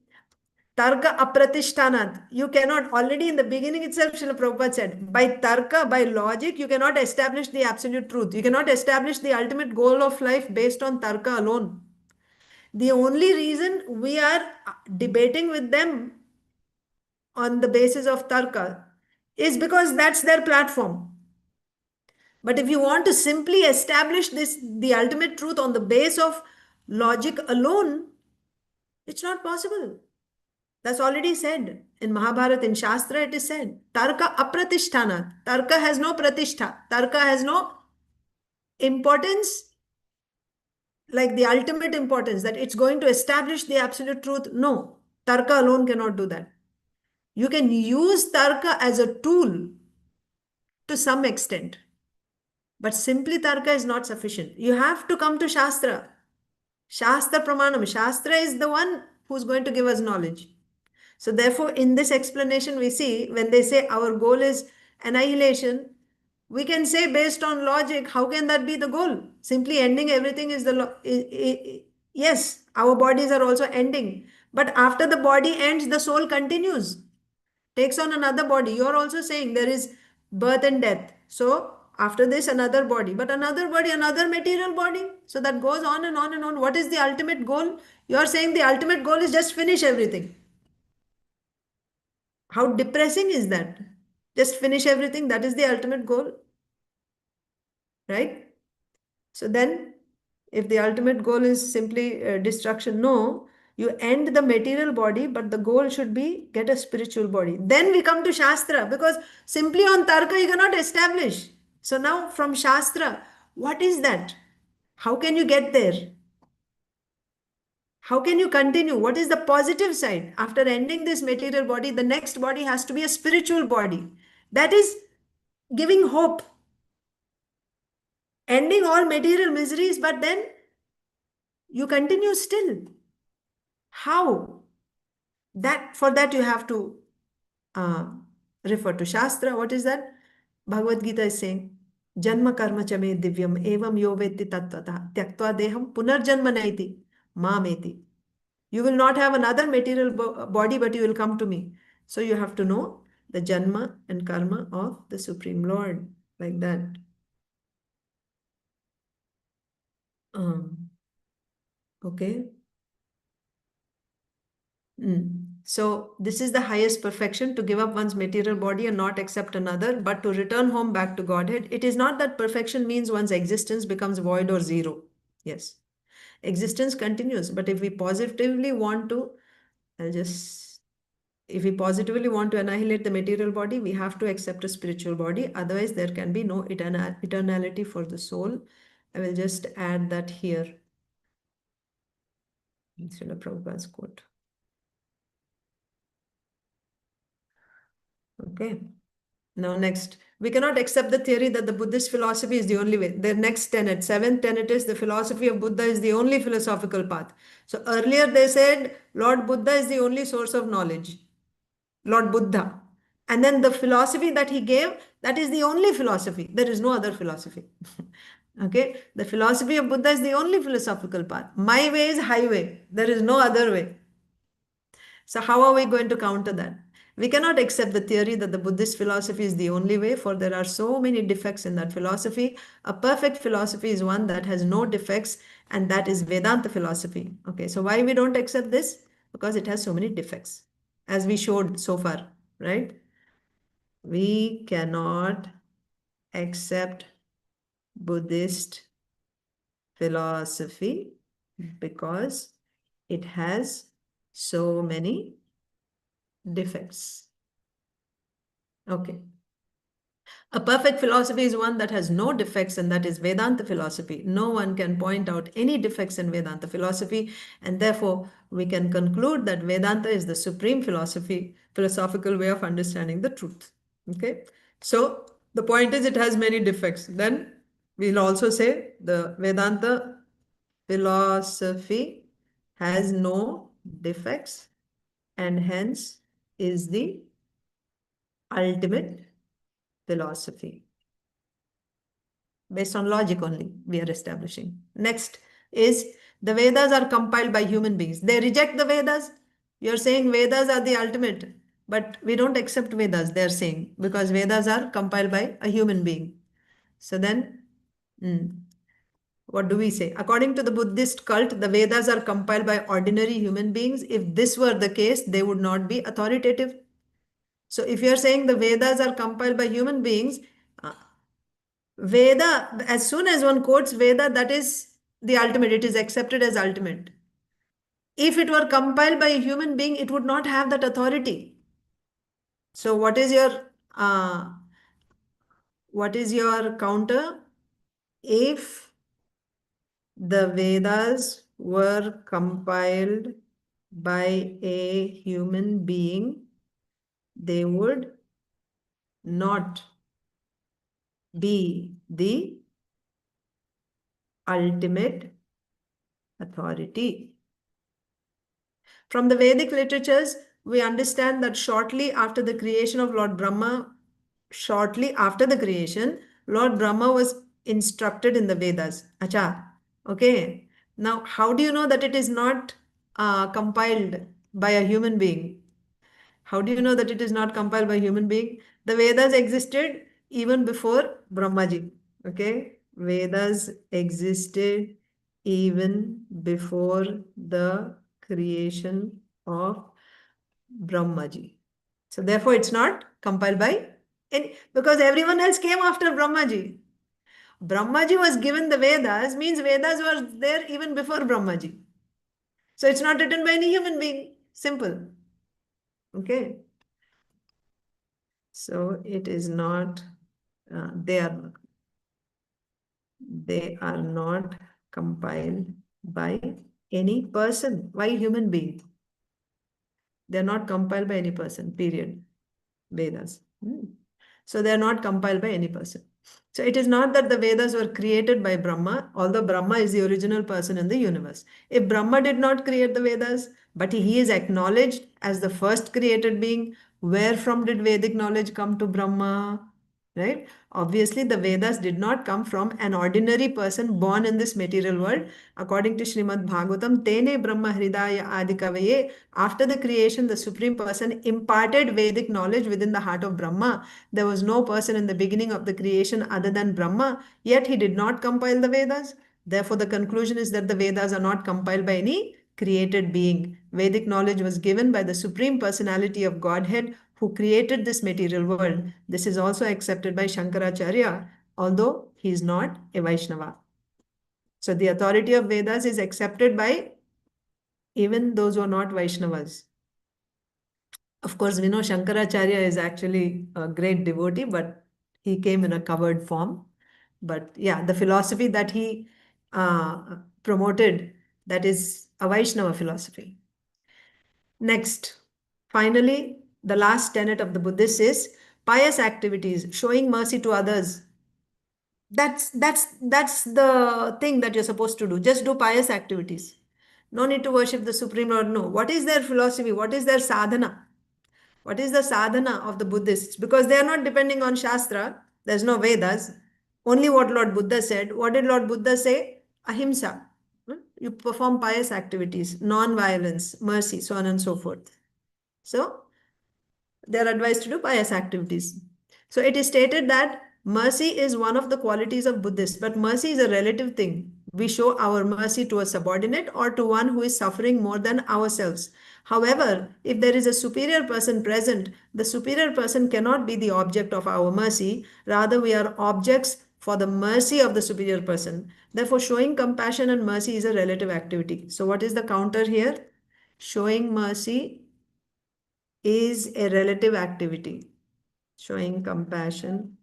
Tarka apratishtanat, you cannot, already in the beginning itself, Srila Prabhupada said, by Tarka, by logic, you cannot establish the absolute truth. You cannot establish the ultimate goal of life based on Tarka alone. The only reason we are debating with them on the basis of Tarka is because that's their platform. But if you want to simply establish this, the ultimate truth on the base of logic alone, it's not possible. That's already said in Mahabharata, in Shastra, it is said. Tarka apratishtana. Tarka has no pratishtha. Tarka has no importance, like the ultimate importance, that it's going to establish the absolute truth. No, Tarka alone cannot do that. You can use Tarka as a tool to some extent. But simply Tarka is not sufficient. You have to come to Shastra. Shastra Pramanam. Shastra is the one who's going to give us knowledge. So therefore, in this explanation, we see when they say our goal is annihilation, we can say based on logic, how can that be the goal? Simply ending everything is the yes, our bodies are also ending. But after the body ends, the soul continues, takes on another body. You're also saying there is birth and death. So after this, another body, but another body, another material body. So that goes on and on and on. What is the ultimate goal? You're saying the ultimate goal is just finish everything. How depressing is that? Just finish everything. That is the ultimate goal. Right? So then, if the ultimate goal is simply destruction, no, you end the material body, but the goal should be get a spiritual body. Then we come to Shastra, because simply on Tarka you cannot establish. So now from Shastra, what is that? How can you get there? How can you continue? What is the positive side? After ending this material body, the next body has to be a spiritual body. That is giving hope. Ending all material miseries, but then you continue still. How? That, for that you have to uh, refer to Shastra. What is that? Bhagavad Gita is saying, Janma karma chame divyam evam yo vetti tattvata tyaktva deham punarjanma naiti mameti. You will not have another material body, but you will come to me. So you have to know the Janma and Karma of the Supreme Lord, like that. Okay. So this is the highest perfection, to give up one's material body and not accept another, but to return home back to Godhead. It is not that perfection means one's existence becomes void or zero. Yes, existence continues, but if we positively want to, if we positively want to annihilate the material body, we have to accept a spiritual body. Otherwise, there can be no eternality for the soul. I will just add that here. Srila Prabhupada's quote. Okay. Now, next, we cannot accept the theory that the Buddhist philosophy is the only way. Their next tenet, seventh tenet, is the philosophy of Buddha is the only philosophical path. So earlier they said Lord Buddha is the only source of knowledge, Lord Buddha. And then the philosophy that he gave, that is the only philosophy. There is no other philosophy. Okay, the philosophy of Buddha is the only philosophical path. My way is highway. There is no other way. So how are we going to counter that? We cannot accept the theory that the Buddhist philosophy is the only way, for there are so many defects in that philosophy. A perfect philosophy is one that has no defects, and that is Vedanta philosophy. Okay, so why we don't accept this? Because it has so many defects, as we showed so far, right? We cannot accept Buddhist philosophy because it has so many defects. Okay. A perfect philosophy is one that has no defects, and that is Vedanta philosophy. No one can point out any defects in Vedanta philosophy, and therefore we can conclude that Vedanta is the supreme philosophical way of understanding the truth. Okay. So the point is, it has many defects. Then we'll also say the Vedanta philosophy has no defects and hence is the ultimate philosophy. Based on logic only, we are establishing. Next is the Vedas are compiled by human beings. They reject the Vedas. You're saying Vedas are the ultimate, but we don't accept Vedas, they're saying, because Vedas are compiled by a human being. So then, what do we say? According to the Buddhist cult, the Vedas are compiled by ordinary human beings. If this were the case, they would not be authoritative. So if you're saying the Vedas are compiled by human beings, Veda, as soon as one quotes Veda, that is the ultimate. It is accepted as ultimate. If it were compiled by a human being, it would not have that authority. So what is your counter? If the Vedas were compiled by a human being, they would not be the ultimate authority. From the Vedic literatures, we understand that shortly after the creation, Lord Brahma was instructed in the Vedas. Acha. Okay. Now, how do you know that it is not compiled by a human being? How do you know that it is not compiled by a human being? The Vedas existed even before Brahmaji. Okay. Vedas existed even before the creation of Brahmaji. So therefore, it's not compiled by any, because everyone else came after Brahmaji. Brahmaji was given the Vedas, means Vedas were there even before Brahmaji. So it's not written by any human being. Simple. Okay. So it is not, they are not compiled by any person. Why human being? They are not compiled by any person, period. Vedas. So they are not compiled by any person. So it is not that the Vedas were created by Brahma, although Brahma is the original person in the universe. If Brahma did not create the Vedas, but he is acknowledged as the first created being, where from did Vedic knowledge come to Brahma? right? Obviously, the Vedas did not come from an ordinary person born in this material world. According to Srimad Bhagavatam, Tene Brahma Hridaya Adikavaye, after the creation, the Supreme Person imparted Vedic knowledge within the heart of Brahma. There was no person in the beginning of the creation other than Brahma, yet he did not compile the Vedas. Therefore, the conclusion is that the Vedas are not compiled by any created being. Vedic knowledge was given by the Supreme Personality of Godhead who created this material world. This is also accepted by Shankaracharya, although he is not a Vaishnava. So the authority of Vedas is accepted by even those who are not Vaishnavas. Of course, we know Shankaracharya is actually a great devotee, but he came in a covered form. But yeah, the philosophy that he promoted, that is a Vaishnava philosophy. Next, finally, the last tenet of the Buddhists is pious activities, showing mercy to others. That's the thing that you're supposed to do. Just do pious activities. No need to worship the Supreme Lord. No. What is their philosophy? What is their sadhana? What is the sadhana of the Buddhists? Because they are not depending on Shastra. There's no Vedas. Only what Lord Buddha said. What did Lord Buddha say? Ahimsa. You perform pious activities, non-violence, mercy, so on and so forth. So they are advised to do pious activities. So it is stated that mercy is one of the qualities of Buddhists, but mercy is a relative thing. We show our mercy to a subordinate or to one who is suffering more than ourselves. However, if there is a superior person present, the superior person cannot be the object of our mercy. Rather, we are objects for the mercy of the superior person. Therefore, showing compassion and mercy is a relative activity. So, what is the counter here? Showing mercy is a relative activity. Showing compassion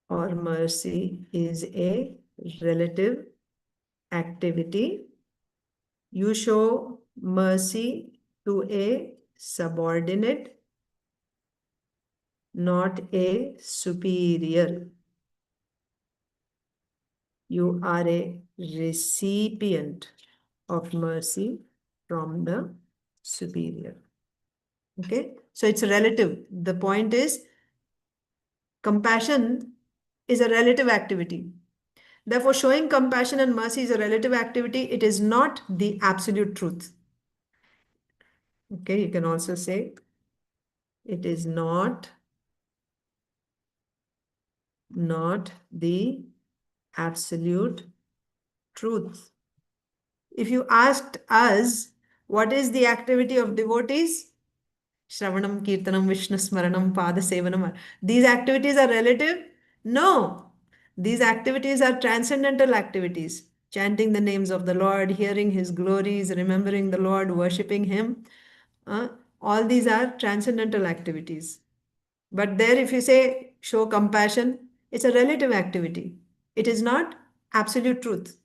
or mercy is a relative activity. You show mercy to a subordinate, not a superior. You are a recipient of mercy from the superior. Okay, so it's relative. The point is, compassion is a relative activity. Therefore, showing compassion and mercy is a relative activity. It is not the absolute truth. Okay, you can also say it is not the absolute truth. If you asked us, what is the activity of devotees? Shravanam, Kirtanam, Vishnu Smaranam, Pada Sevanam. These activities are relative? No. These activities are transcendental activities. Chanting the names of the Lord, hearing His glories, remembering the Lord, worshipping Him. All these are transcendental activities. But there, if you say show compassion, it's a relative activity. It is not absolute truth.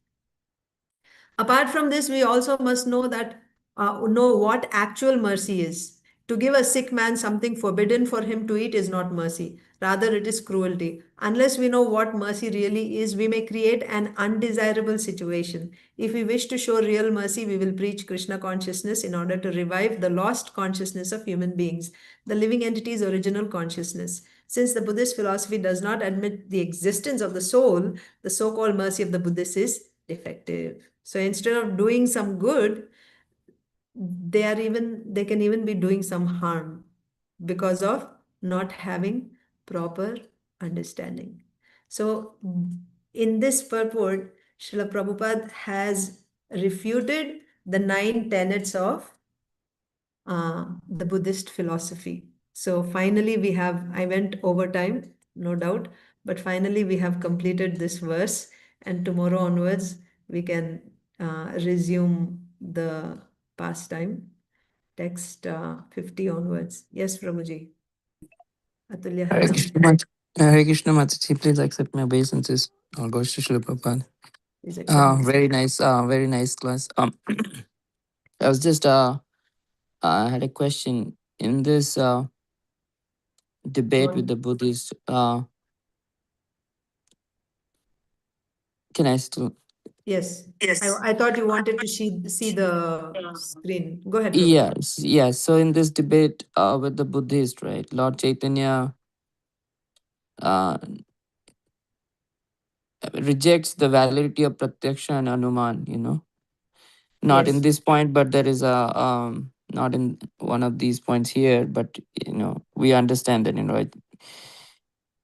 Apart from this, we also must know what actual mercy is. To give a sick man something forbidden for him to eat is not mercy. Rather, it is cruelty. Unless we know what mercy really is, we may create an undesirable situation. If we wish to show real mercy, we will preach Krishna consciousness in order to revive the lost consciousness of human beings, the living entity's original consciousness. Since the Buddhist philosophy does not admit the existence of the soul, the so-called mercy of the Buddhists is defective. So instead of doing some good, they can even be doing some harm because of not having proper understanding. So in this purport, Srila Prabhupada has refuted the 9 tenets of the Buddhist philosophy. So finally I went over time, no doubt, but finally we have completed this verse, and tomorrow onwards we can resume the pastime, text 50 onwards. Yes, Prabhuji. Atulya Hare Haranam. Krishna Hare Krishna Mataji, please accept my obeisances. All goes to Srila Prabhupada. Please accept this. Very nice class. I was just I had a question in this debate with the Buddhists. Can I still? Yes. Yes. I thought you wanted to see the screen. Go ahead, Prabhuji. Yes. So in this debate with the Buddhist, right, Lord Chaitanya uh, rejects the validity of pratyaksha and anuman, not in Yes. this point, but there is a not in one of these points here, but we understand that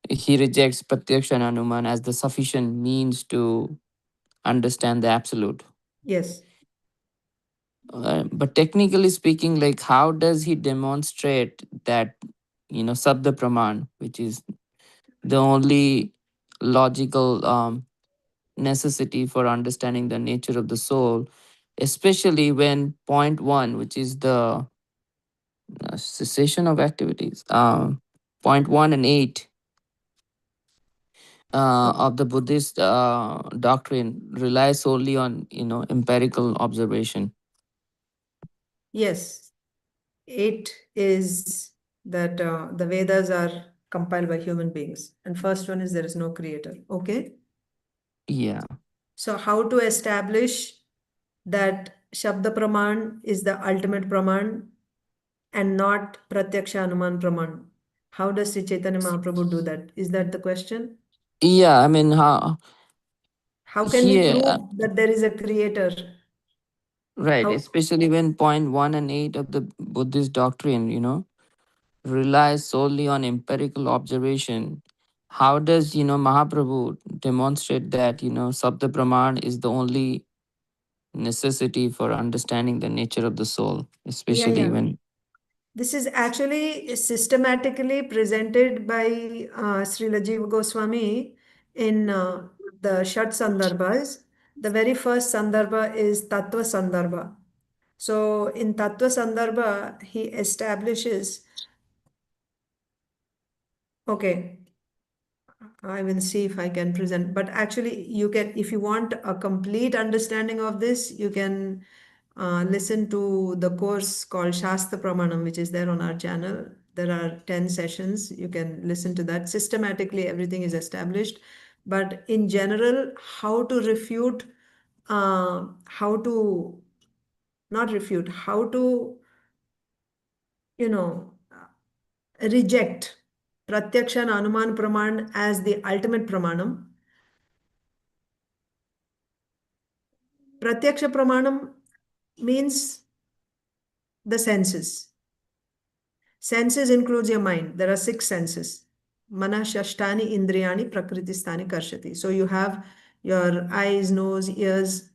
he rejects pratyaksha and anuman as the sufficient means to understand the absolute. Yes. But technically speaking, like how does he demonstrate that sabda praman, which is the only logical necessity for understanding the nature of the soul, especially when point one, which is the cessation of activities, point 1 and 8 of the Buddhist doctrine rely solely on empirical observation. Yes. 8 is that the Vedas are compiled by human beings. And first one is there is no creator. Okay. Yeah. So how to establish that Shabda Praman is the ultimate Praman and not Pratyaksha Anuman Praman? How does Sri Chaitanya Mahaprabhu do that? Is that the question? Yeah, I mean, How can he here, prove that there is a creator? right, How? especially when point 1 and 8 of the Buddhist doctrine, relies solely on empirical observation. How does, Mahaprabhu demonstrate that, Sabda Praman is the only necessity for understanding the nature of the soul, Yeah, especially yeah. when. This is actually systematically presented by Srila Jiva Goswami in the Shat Sandarbhas. The very first Sandarbha is Tattva Sandarbha. So in Tattva Sandarbha, he establishes, okay, I will see if I can present, but actually you can, if you want a complete understanding of this, you can listen to the course called Shastra Pramanam, which is there on our channel. There are 10 sessions. You can listen to that. Systematically, everything is established. But in general, how to refute, how to, not refute, how to, you know, reject Pratyaksha and Anuman Praman as the ultimate Pramanam. Pratyaksha Pramanam means the senses. Senses includes your mind. There are 6 senses. Mana Shashtani Indriyani Prakritistani Karshati. So you have your eyes, nose, ears,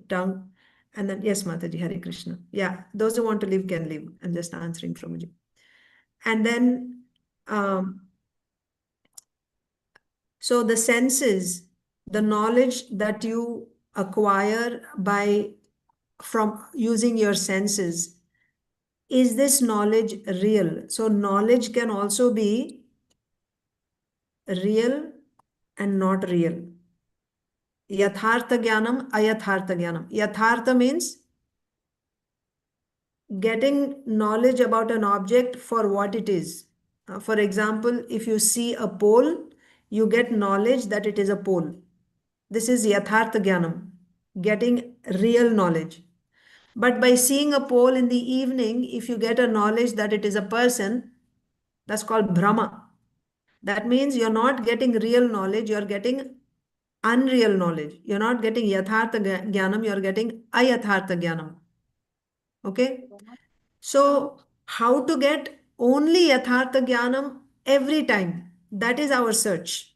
tongue, and then, yes, Mataji, Hare Krishna. Yeah, those who want to live can live. I'm just answering from you. And then, so the senses, the knowledge that you acquire from using your senses, is this knowledge real? So knowledge can also be real and not real. Yathartha Jnanam, Ayathartha Jnanam. Yathartha means getting knowledge about an object for what it is. For example, if you see a pole, you get knowledge that it is a pole. This is Yathartha Jnanam, getting real knowledge. But by seeing a pole in the evening, if you get a knowledge that it is a person, that's called Brahma. That means you're not getting real knowledge, you're getting unreal knowledge. You're not getting Yathartha Jnanam, you're getting Ayathartha Jnanam. Okay? So, how to get only Yathartha Jnanam every time? That is our search.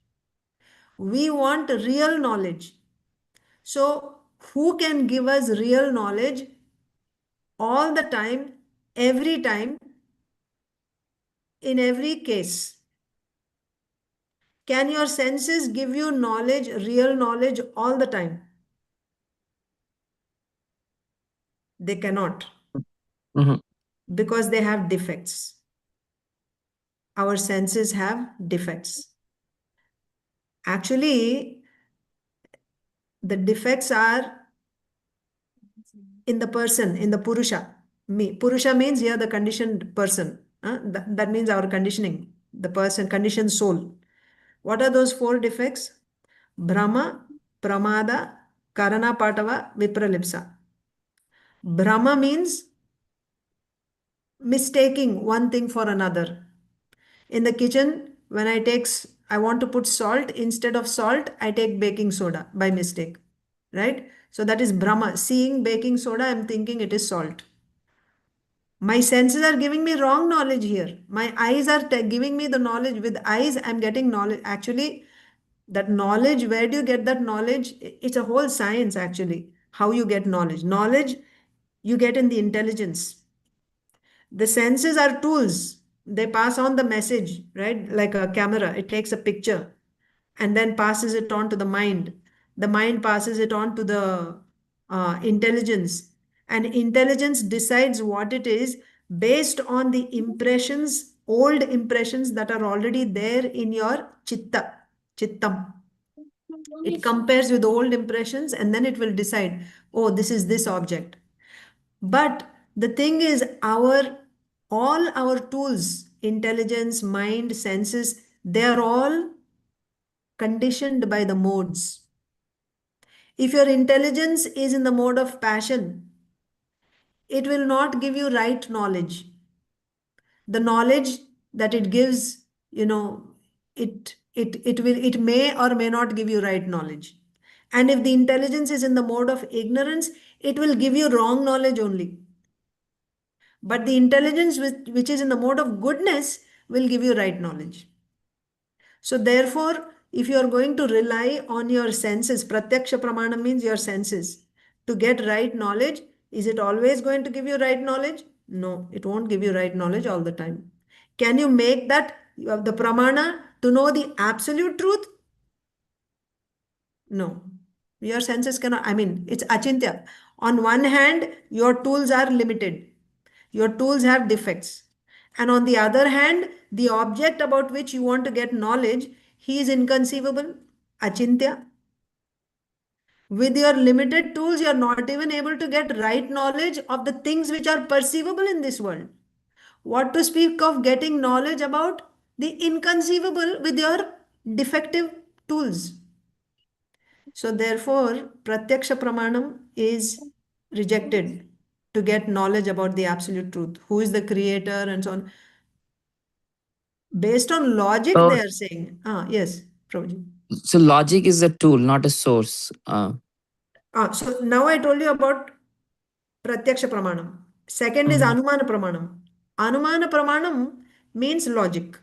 We want real knowledge. So, who can give us real knowledge all the time, every time, in every case? Can your senses give you knowledge, real knowledge all the time? They cannot Mhm. because they have defects. Our senses have defects. Actually, the defects are in the person, in the Purusha. Me. Purusha means here the conditioned person. That means our conditioning, the person, conditioned soul. What are those 4 defects? Brahma, Pramada, Karana Patava, Vipralipsa. Brahma means mistaking one thing for another. In the kitchen, when I take I want to put salt. Instead of salt, I take baking soda by mistake, right? So that is Brahma. Seeing baking soda, I'm thinking it is salt. My senses are giving me wrong knowledge here. My eyes are giving me the knowledge. With eyes, I'm getting knowledge. Actually, that knowledge, where do you get that knowledge? It's a whole science, actually, how you get knowledge. Knowledge you get in the intelligence. The senses are tools. They pass on the message, right? Like a camera, it takes a picture and then passes it on to the mind. The mind passes it on to the intelligence. And intelligence decides what it is based on the impressions, old impressions that are already there in your chittam. It compares with old impressions and then it will decide, oh, this is this object. But the thing is, all our tools, intelligence, mind, senses, they are all conditioned by the modes. If your intelligence is in the mode of passion, it will not give you right knowledge. The knowledge that it gives, it may or may not give you right knowledge. And if the intelligence is in the mode of ignorance, it will give you wrong knowledge only. But the intelligence which is in the mode of goodness will give you right knowledge. So therefore, if you are going to rely on your senses, pratyaksha pramana means your senses, to get right knowledge, is it always going to give you right knowledge? No, it won't give you right knowledge all the time. Can you make that the pramana to know the absolute truth? No. Your senses cannot, I mean, it's achintya. On one hand, your tools are limited. Your tools have defects. And on the other hand, the object about which you want to get knowledge, he is inconceivable, achintya. With your limited tools, you are not even able to get right knowledge of the things which are perceivable in this world. What to speak of getting knowledge about the inconceivable with your defective tools? So therefore, pratyaksha pramanam is rejected to get knowledge about the absolute truth. Who is the creator and so on. Based on logic, So, they are saying, yes, Prabhuji. so logic is a tool, not a source. So now I told you about pratyaksha pramanam. Second is Mhm. anumana pramanam. Anumana pramanam means logic.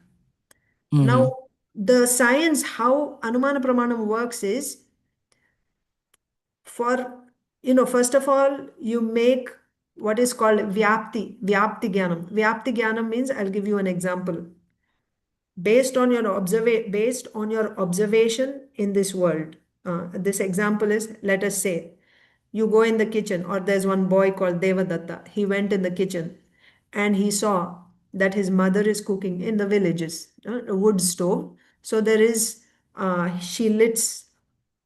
Mhm. Now, the science, how anumana pramanam works is, for, first of all, you make what is called vyapti jnanam. Vyapti jnanam means, I'll give you an example. Based on your observation in this world. This example is, let us say, you go in the kitchen, or there's one boy called Devadatta. He went in the kitchen and he saw that his mother is cooking in the villages, a wood stove. So there is, she lits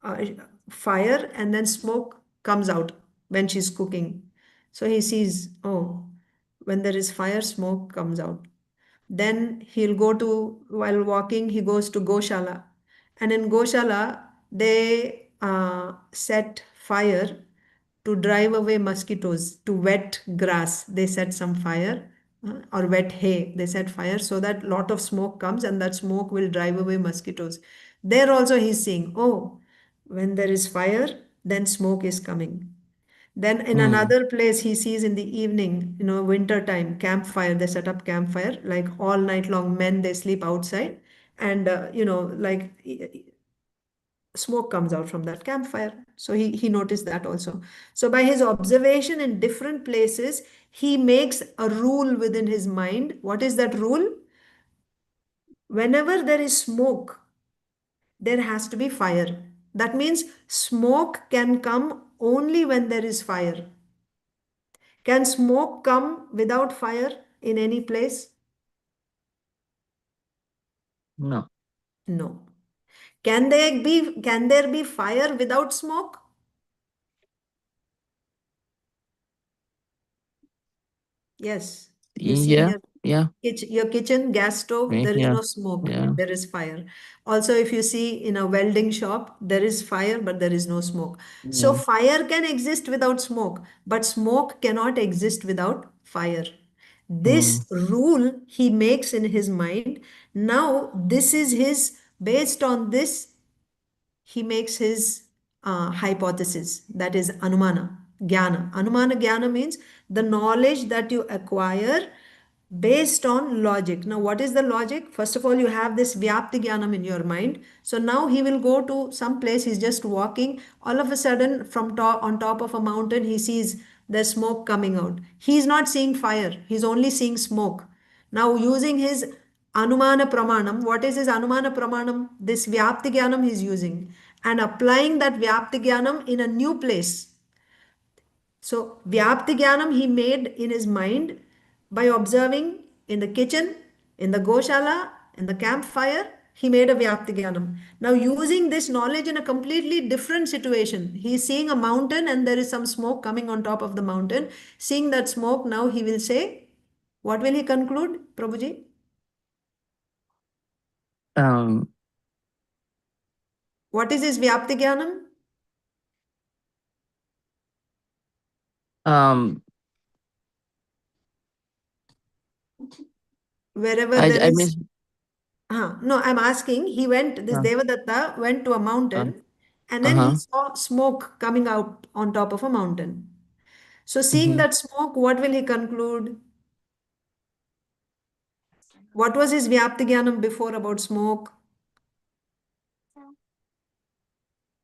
uh, fire and then smoke comes out when she's cooking. So he sees, oh, when there is fire, smoke comes out. Then he'll go to, while walking, he goes to Goshala. And in Goshala, they set fire to drive away mosquitoes, to wet grass. They set some fire, or wet hay. They set fire so that lot of smoke comes and that smoke will drive away mosquitoes. There also he's seeing, oh, when there is fire, then smoke is coming. Then in Mm. another place, he sees in the evening, winter time, campfire, they set up campfire, like all night long, men, they sleep outside. And, like smoke comes out from that campfire. So he noticed that also. So by his observation in different places, he makes a rule within his mind. What is that rule? Whenever there is smoke, there has to be fire. That means smoke can come only when there is fire. Can smoke come without fire in any place? No. No. Can there be fire without smoke? Yes. You see in Yeah. your Yeah. your kitchen gas stove, there is Yeah. no smoke, Yeah. there is fire. Also, if you see in a welding shop, there is fire, but there is no smoke. So Mm. fire can exist without smoke, but smoke cannot exist without fire. Mm. This rule he makes in his mind. Now, this is his Based on this, he makes his hypothesis, that is anumana jnana. Anumana jnana means the knowledge that you acquire based on logic. Now, what is the logic? First of all, you have this vyapti jnanam in your mind. So now he will go to some place, he's just walking. All of a sudden, from top, on top of a mountain, he sees the smoke coming out. He's not seeing fire, he's only seeing smoke. Now, using his Anumana Pramanam, what is his Anumana Pramanam? This Vyapti Jnanam he's using and applying that Vyapti Jnanam in a new place. So, Vyapti Jnanam he made in his mind by observing in the kitchen, in the Goshala, in the campfire, he made a Vyapti Jnanam. Now, using this knowledge in a completely different situation, he is seeing a mountain and there is some smoke coming on top of the mountain. Seeing that smoke, now he will say, what will he conclude, Prabhuji? Um, What is his Vyapti Jnanam? um, Wherever there I is, mean, no, I'm asking, this uh, Devadatta went to a mountain and then he uh-huh. saw smoke coming out on top of a mountain. So seeing Mm-hmm. that smoke, what will he conclude? What was his Vyapti Jnanam before about smoke?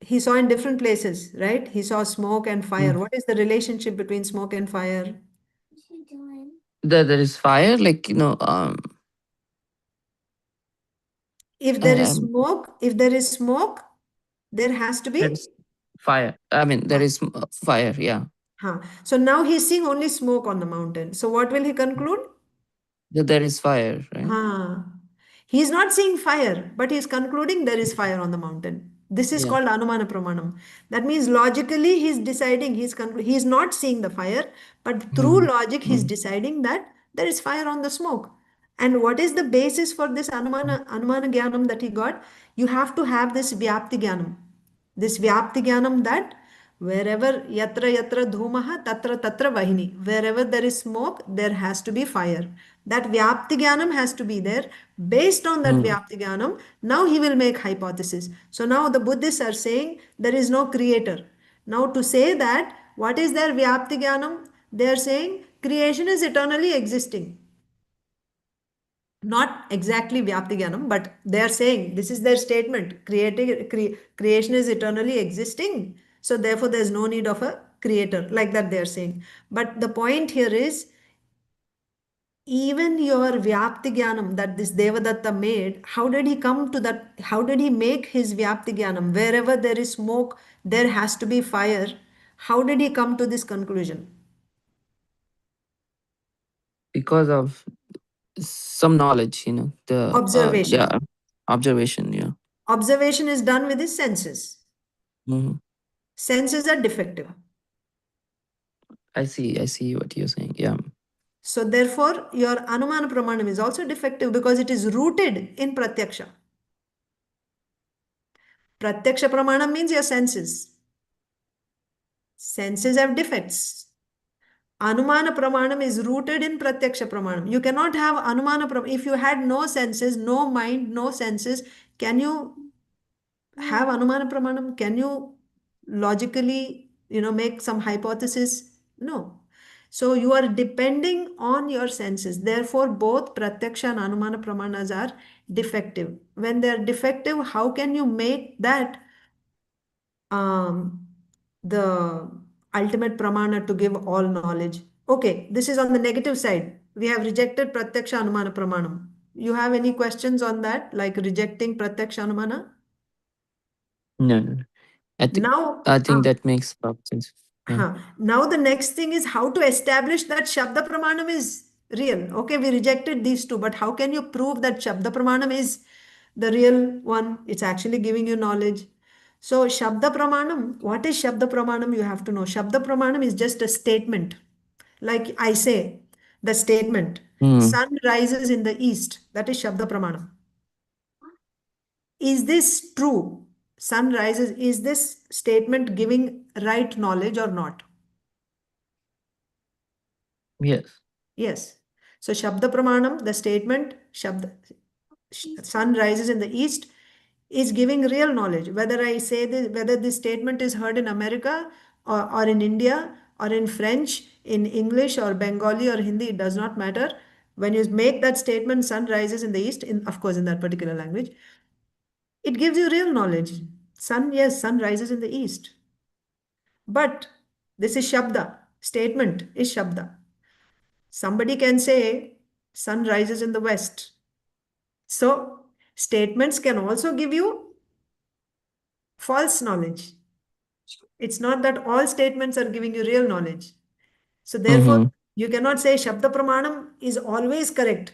He saw in different places, right? He saw smoke and fire. What is the relationship between smoke and fire? There is fire, like, If there is smoke, there has to be there's fire. I mean, there fire. is fire, yeah. Huh. So now he's seeing only smoke on the mountain. So what will he conclude? There is fire, right? Huh. He's not seeing fire, but he's concluding there is fire on the mountain. This is Yeah. called Anumana Pramanam. That means logically he's deciding, he's not seeing the fire, but through Mm-hmm. logic he's deciding that there is fire on the smoke. And what is the basis for this Anumana Jnanam that he got? You have to have this Vyapti Jnanam. This Vyapti Jnanam that wherever yatra yatra dhumaha tatra tatra vahini, wherever there is smoke, there has to be fire. That Vyapti Jnanam has to be there. Based on that Mm. Vyapti Jnanam, now he will make hypothesis. So now the Buddhists are saying there is no creator. Now to say that, what is their Vyapti Jnanam? They are saying creation is eternally existing. Not exactly Vyapti Jnanam, but they are saying, this is their statement, creation is eternally existing, so therefore there's no need of a creator, like that they are saying. But the point here is, even your Vyapti Jnanam that this Devadatta made, how did he come to that? How did he make his Vyapti Jnanam? Wherever there is smoke, there has to be fire. How did he come to this conclusion? Because of some knowledge, Observation. observation, yeah. Observation is done with his senses. Mhm. Senses are defective. I see what you're saying, yeah. So therefore, your Anumana Pramanam is also defective because it is rooted in Pratyaksha. Pratyaksha Pramanam means your senses. Senses have defects. Anumana Pramanam is rooted in Pratyaksha Pramanam. You cannot have Anumana Pramanam. If you had no senses, no mind, no senses, can you have Anumana Pramanam? Can you logically, make some hypothesis? No. So you are depending on your senses. Therefore, both Pratyaksha and Anumana Pramanas are defective. When they are defective, how can you make that um, the ultimate Pramana to give all knowledge? Okay, this is on the negative side. We have rejected Pratyaksha Anumana Pramanam. You have any questions on that, like rejecting Pratyaksha Anumana? No. I think Now, I think that makes a lot of sense. Yeah. now the next thing is how to establish that Shabda Pramanam is real. Okay, we rejected these two, but how can you prove that Shabda Pramanam is the real one? It's actually giving you knowledge. So, Shabda Pramanam, what is Shabda Pramanam? You have to know. Shabda Pramanam is just a statement. Like I say, the statement, Hmm. sun rises in the east. That is Shabda Pramanam. Is this true? Sun rises. Is this statement giving right knowledge or not? Yes. Yes. So Shabda Pramanam, the statement, sun rises in the east, is giving real knowledge. Whether I say this, whether this statement is heard in America or in India or in French, in English or Bengali or Hindi, it does not matter. When you make that statement, sun rises in the east, of course, in that particular language, it gives you real knowledge. Sun, yes, sun rises in the east. But this is Shabda. Statement is Shabda. Somebody can say sun rises in the west. So statements can also give you false knowledge. It's not that all statements are giving you real knowledge. So therefore, Mm-hmm. you cannot say Shabda Pramanam is always correct.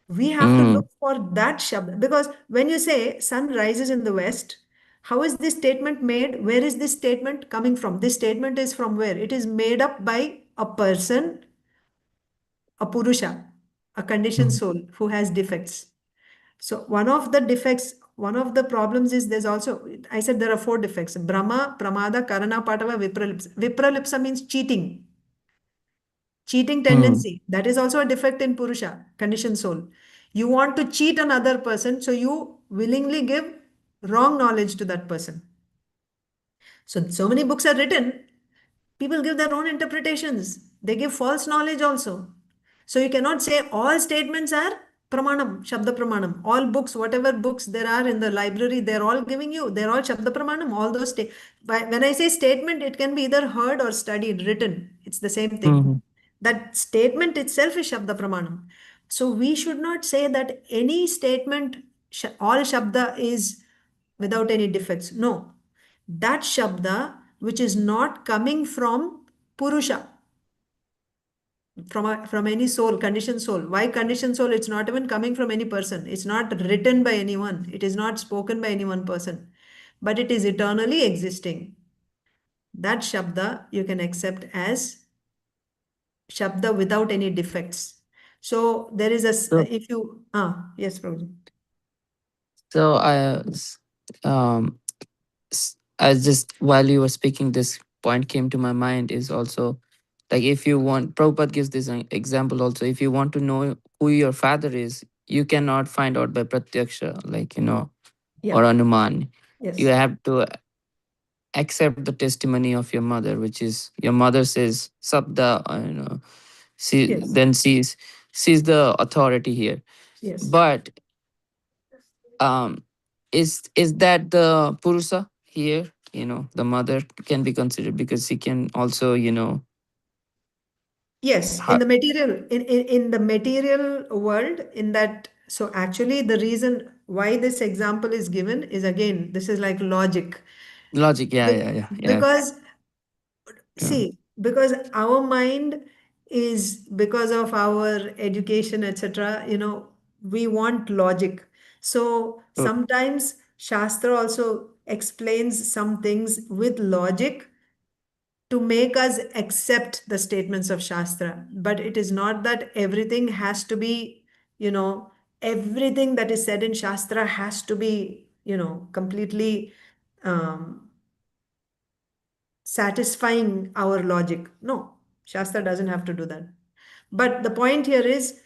We have to Mm. look for that Shabda. Because when you say sun rises in the west, how is this statement made? Where is this statement coming from? This statement is from where? It is made up by a person, a Purusha, a conditioned Mm. soul who has defects. So one of the defects, one of the problems is there's also, I said there are 4 defects: Brahma, Pramada, Karana, Patava, Vipralipsa. Vipralipsa means cheating. Cheating Mm. tendency. That is also a defect in Purusha, conditioned soul. You want to cheat another person, so you willingly give wrong knowledge to that person. So many books are written. People give their own interpretations. They give false knowledge also. So you cannot say all statements are pramanam, shabda pramanam. All books, whatever books there are in the library, they're all giving you, they're all shabda pramanam. All those when I say statement, it can be either heard or studied, written. It's the same thing. Mhm. That statement itself is shabda pramanam. So we should not say that any statement, all shabda is without any defects. No, that shabda which is not coming from Purusha, from any soul, conditioned soul. Why conditioned soul? It's not even coming from any person. It's not written by anyone. It is not spoken by any one person, but it is eternally existing. That shabda you can accept as shabda without any defects. So there is So, if you, yes, Prabhuji. so I just while you were speaking, this point came to my mind is also like if you want, Prabhupada gives this example also. If you want to know who your father is, you cannot find out by pratyaksha, like or Yeah, anuman. You yes, have to accept the testimony of your mother, which is your mother says sabda, she yes, then sees the authority here. yes. But um is that the purusa here? The mother can be considered because she can also Yes, in ha- the material, in the material world, in that, so actually the reason why this example is given is, again, this is like logic. logic. Yeah, Be- yeah, yeah, yeah, Because, yeah. see, because our mind is, because of our education, etc., we want logic. So True. sometimes Shastra also explains some things with logic to make us accept the statements of Shastra. But it is not that everything has to be, everything that is said in Shastra has to be, completely um, satisfying our logic. No, Shastra doesn't have to do that. But the point here is,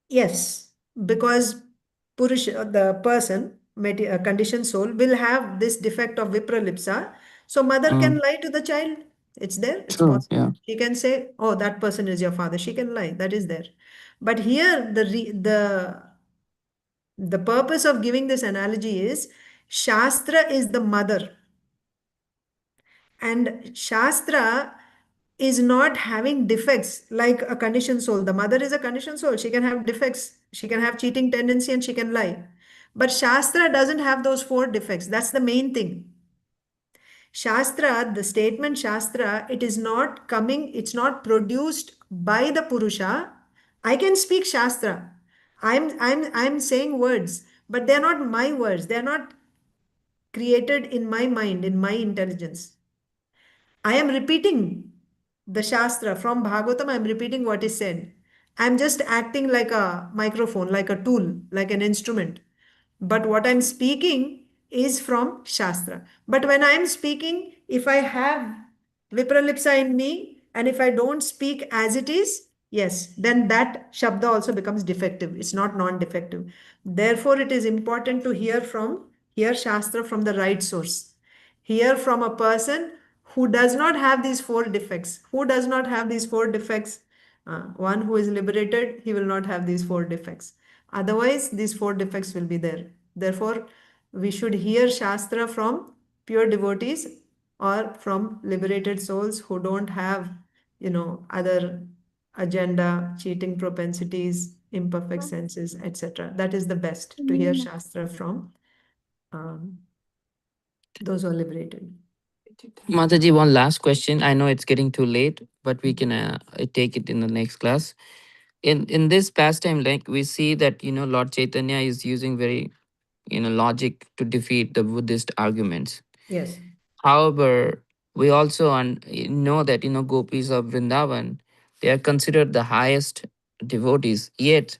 yes, because Purusha, the person, conditioned soul, will have this defect of vipralipsa. So mother can Mm, lie to the child. It's there. It's true. possible. Yeah. She can say, "Oh, that person is your father." She can lie. That is there. But here, the purpose of giving this analogy is Shastra is the mother, and Shastra is not having defects like a conditioned soul. The mother is a conditioned soul. She can have defects. She can have cheating tendency and she can lie. But Shastra doesn't have those 4 defects. That's the main thing. Shastra, the statement Shastra, it is not coming, it's not produced by the Purusha. I can speak Shastra. I'm saying words, but they're not my words. They're not created in my mind, in my intelligence. I am repeating the Shastra from Bhagavatam. I'm repeating what is said. I'm just acting like a microphone, like a tool, like an instrument. But what I'm speaking is from Shastra. But when I'm speaking, if I have Vipralipsa in me and if I don't speak as it is, yes, then that Shabda also becomes defective. It's not non-defective. Therefore, it is important to hear Shastra from the right source. Hear from a person who does not have these four defects. Who does not have these four defects? One who is liberated, he will not have these four defects. Otherwise, these four defects will be there. Therefore, we should hear Shastra from pure devotees or from liberated souls who don't have, other agenda, cheating propensities, imperfect senses, etc. That is the best to hear Shastra from um, those who are liberated. Mataji, one last question. I know it's getting too late, but we can take it in the next class. In this pastime, like we see that Lord Chaitanya is using very logic to defeat the Buddhist arguments. Yes, However, we also know that gopis of Vrindavan, they are considered the highest devotees. Yet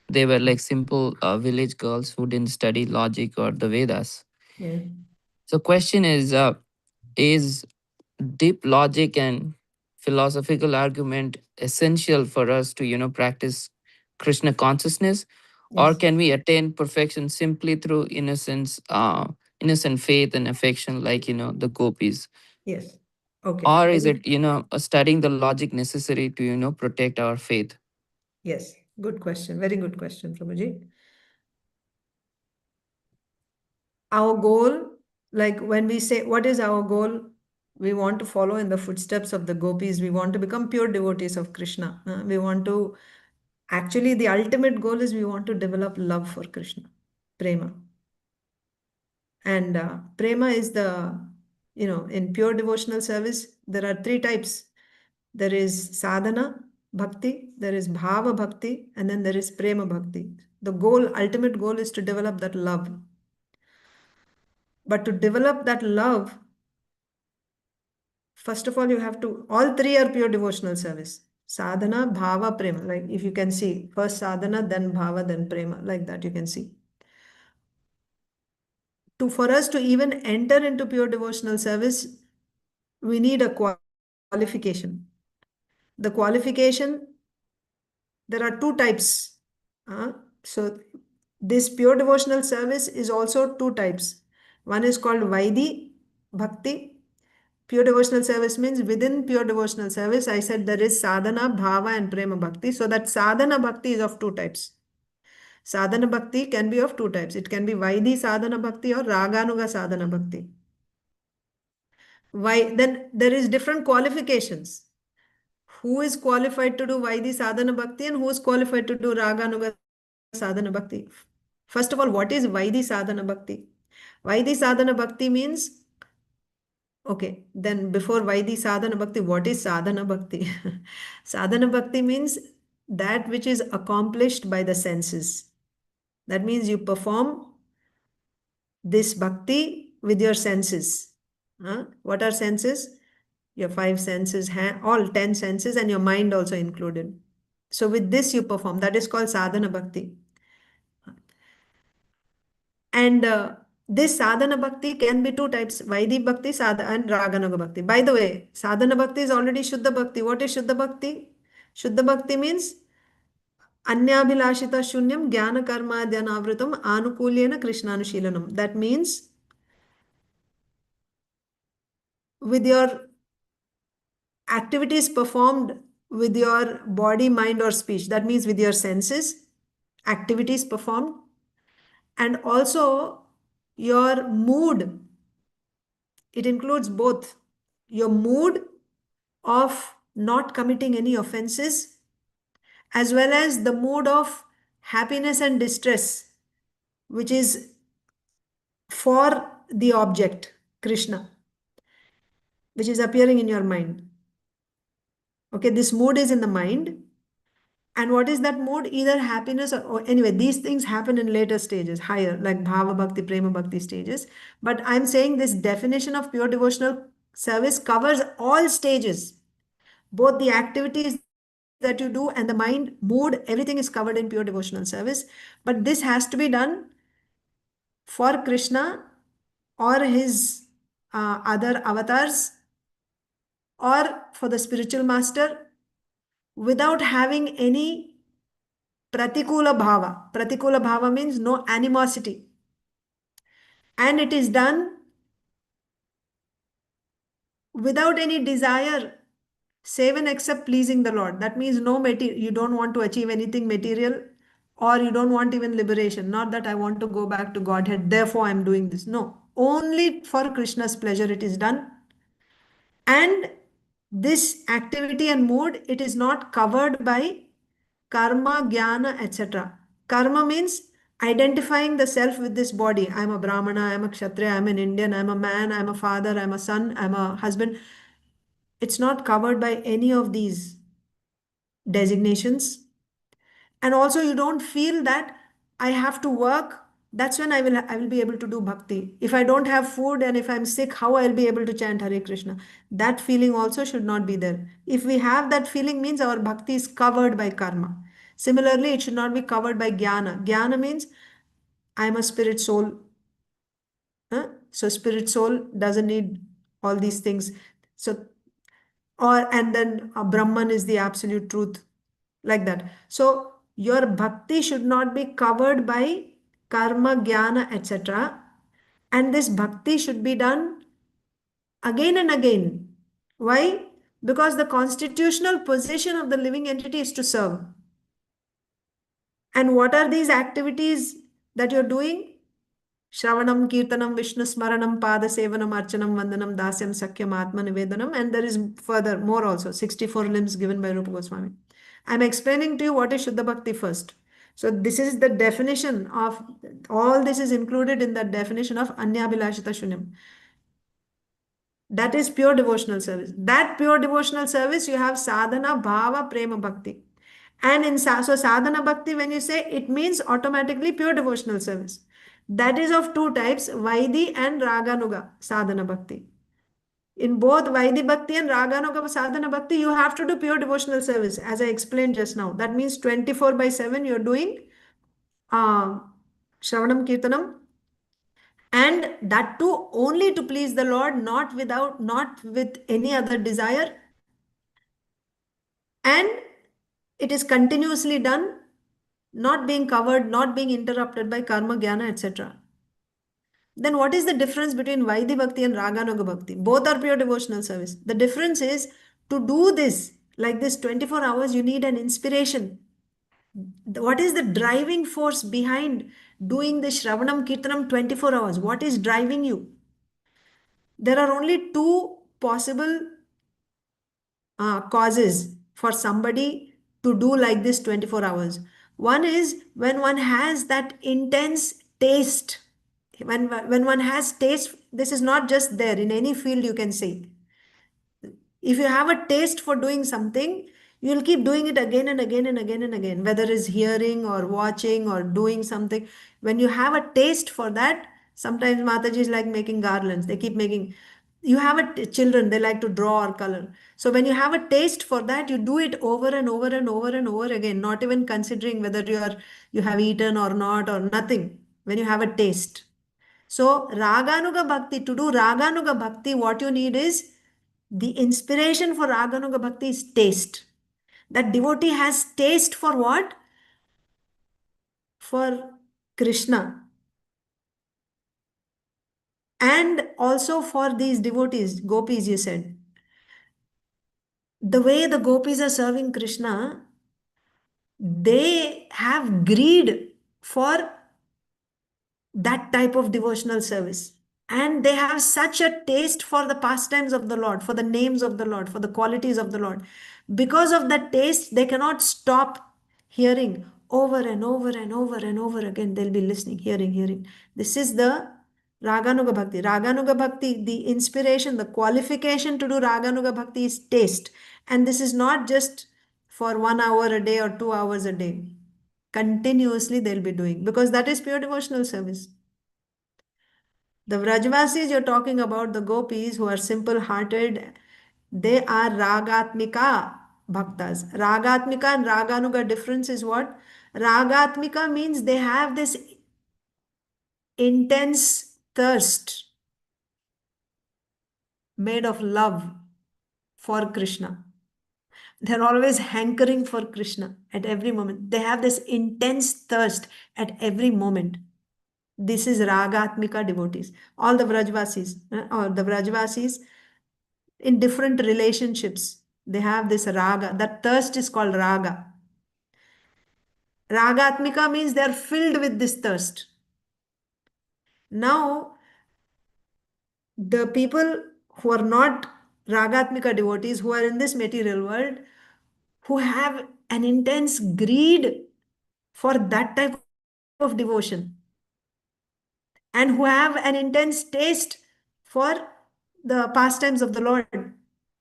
they were like simple village girls who didn't study logic or the Vedas. yeah, So, question is deep logic and philosophical argument essential for us to practice Krishna consciousness, or yes, can we attain perfection simply through innocent faith and affection, like the gopis? yes. Okay, Or is it studying the logic necessary to protect our faith? yes. Good question. Very good question, Prabhuji. Our goal, like when we say, what is our goal? We want to follow in the footsteps of the gopis. We want to become pure devotees of Krishna. We want to, actually, the ultimate goal is we want to develop love for Krishna, prema. And prema is in pure devotional service, there are three types. There is sadhana bhakti, there is bhava bhakti, and then there is prema bhakti. The goal, ultimate goal is to develop that love. But to develop that love, first of all, you have to, all three are pure devotional service. Sadhana, bhava, prema. Like if you can see, first sadhana, then bhava, then prema. Like that you can see. For us to even enter into pure devotional service, we need a qualification. The qualification, there are two types. So this pure devotional service is also two types. One is called Vaidhi Bhakti. Pure devotional service means within pure devotional service, I said there is sadhana, bhava, and prema bhakti. So that sadhana bhakti is of two types. Sadhana bhakti can be of two types. It can be Vaidhi sadhana bhakti or Raganuga sadhana bhakti. Why? Then there is different qualifications. Who is qualified to do Vaidhi sadhana bhakti and who is qualified to do Raganuga sadhana bhakti? First of all, what is Vaidhi sadhana bhakti? Vaidhi sadhana bhakti means, okay, then before Vaidhi sadhana bhakti, what is sadhana bhakti? Sadhana bhakti means that which is accomplished by the senses. That means you perform this bhakti with your senses. What are senses? Your five senses, all 10 senses, and your mind also included. So with this you perform. That is called sadhana bhakti. And this sadhana bhakti can be two types, Vaidhi bhakti and Raganuga bhakti. By the way, sadhana bhakti is already Shuddha bhakti. What is Shuddha bhakti? Shuddha bhakti means Anyabhilashita shunyam jnana karma dhyanavritam anukulyena krishnanushilanam. That means with your activities performed with your body, mind, or speech. That means with your senses, activities performed, and also your mood. It includes both your mood of not committing any offenses as well as the mood of happiness and distress, which is for the object, Krishna, which is appearing in your mind. Okay, this mood is in the mind. And what is that mood? Either happiness or anyway, these things happen in later stages, higher, like Bhava Bhakti, Prema Bhakti stages. But I'm saying this definition of pure devotional service covers all stages, both the activities that you do and the mind, mood, everything is covered in pure devotional service. But this has to be done for Krishna or his other avatars or for the spiritual master, without having any pratikula bhava. Pratikula bhava means no animosity. And it is done without any desire, save and except pleasing the Lord. That means no material, you don't want to achieve anything material, or you don't want even liberation. Not that I want to go back to Godhead, therefore I'm doing this. No, only for Krishna's pleasure it is done. And this activity and mood, it is not covered by karma, jnana, etc. Karma means identifying the self with this body. I'm a Brahmana, I'm a Kshatriya, I'm an Indian, I'm a man, I'm a father, I'm a son, I'm a husband. It's not covered by any of these designations. And also you don't feel that I have to work. That's when I will be able to do bhakti. If I don't have food and if I'm sick, how I'll be able to chant Hare Krishna? That feeling also should not be there. If we have that feeling, means our bhakti is covered by karma. Similarly, it should not be covered by jnana. Jnana means I'm a spirit soul. So spirit soul doesn't need all these things. So, or and then Brahman is the absolute truth, like that. So your bhakti should not be covered by karma, jnana, etc. And this bhakti should be done again and again. Why? Because the constitutional position of the living entity is to serve. And what are these activities that you're doing? Shravanam, Kirtanam, Vishnu Smaranam, Pada Sevanam, Archanam, Vandanam, Dasyam, Sakyam, Atma Nivedanam, and there is further more also, 64 limbs given by Rupa Goswami. I'm explaining to you what is Shuddha Bhakti first. So this is the definition of, all this is included in the definition of Anyabhilashita Shunyam. That is pure devotional service. That pure devotional service, you have sadhana, bhava, prema, bhakti. And in so sadhana bhakti, when you say, it means automatically pure devotional service. That is of two types, Vaidhi and Raganuga sadhana bhakti. In both Vaidhi bhakti and Raganuga sadhana bhakti, you have to do pure devotional service, as I explained just now. That means 24/7 you're doing uh, Shravanam Kirtanam, and that too only to please the Lord, not with any other desire. And it is continuously done, not being covered, not being interrupted by karma, jnana, etc. Then what is the difference between Vaidhi Bhakti and Raganuga Bhakti? Both are pure devotional service. The difference is, to do this like this 24 hours, you need an inspiration. What is the driving force behind doing the Shravanam Kirtanam 24 hours? What is driving you? There are only two possible causes for somebody to do like this 24 hours. One is when one has that intense taste. When one has taste, this is not just there in any field, you can say. If you have a taste for doing something, you'll keep doing it again and again and again and again, whether it's hearing or watching or doing something. When you have a taste for that, sometimes Mataji is like making garlands. They keep making. You have children, they like to draw or color. So when you have a taste for that, you do it over and over and over and over again, not even considering whether you have eaten or not or nothing. When you have a taste. So Raganuga Bhakti, to do Raganuga Bhakti, what you need is, the inspiration for Raganuga Bhakti is taste. That devotee has taste for what? For Krishna. And also for these devotees, gopis, you said. The way the gopis are serving Krishna, they have greed for that type of devotional service. And they have such a taste for the pastimes of the Lord, for the names of the Lord, for the qualities of the Lord. Because of that taste, they cannot stop hearing over and over and over and over again. They'll be listening, hearing. This is the Raganuga Bhakti. Raganuga Bhakti, the inspiration, the qualification to do Raganuga Bhakti is taste. And this is not just for 1 hour a day or 2 hours a day. Continuously they'll be doing, because that is pure devotional service. The Vrajvasis you're talking about, the gopis who are simple hearted, they are Ragatmika bhaktas. Ragatmika and Raganuga difference is what? Ragatmika means they have this intense thirst made of love for Krishna. They're always hankering for Krishna at every moment. They have this intense thirst at every moment. This is Ragatmika devotees. All the Vrajvasis, or the Vrajvasis in different relationships, they have this raga. That thirst is called raga. Ragatmika means they're filled with this thirst. Now, the people who are not Ragatmika devotees, who are in this material world, who have an intense greed for that type of devotion, and who have an intense taste for the pastimes of the Lord,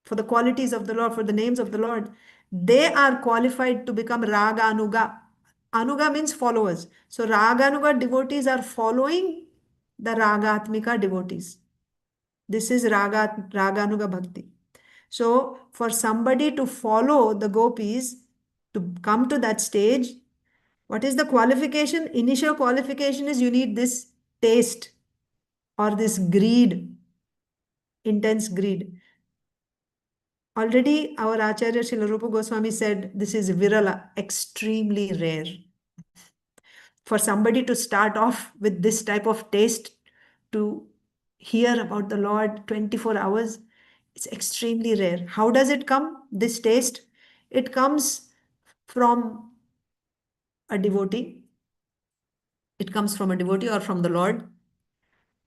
for the qualities of the Lord, for the names of the Lord, they are qualified to become Raganuga. Anuga means followers. So Raganuga devotees are following the Ragatmika devotees. This is Raganuga Bhakti. So for somebody to follow the gopis, to come to that stage, what is the qualification? Initial qualification is you need this taste or this greed, intense greed. Already our Acharya Srila Rupa Goswami said this is virala, extremely rare. For somebody to start off with this type of taste, to hear about the Lord 24 hours, it's extremely rare. How does it come, this taste? It comes from a devotee. It comes from a devotee or from the Lord.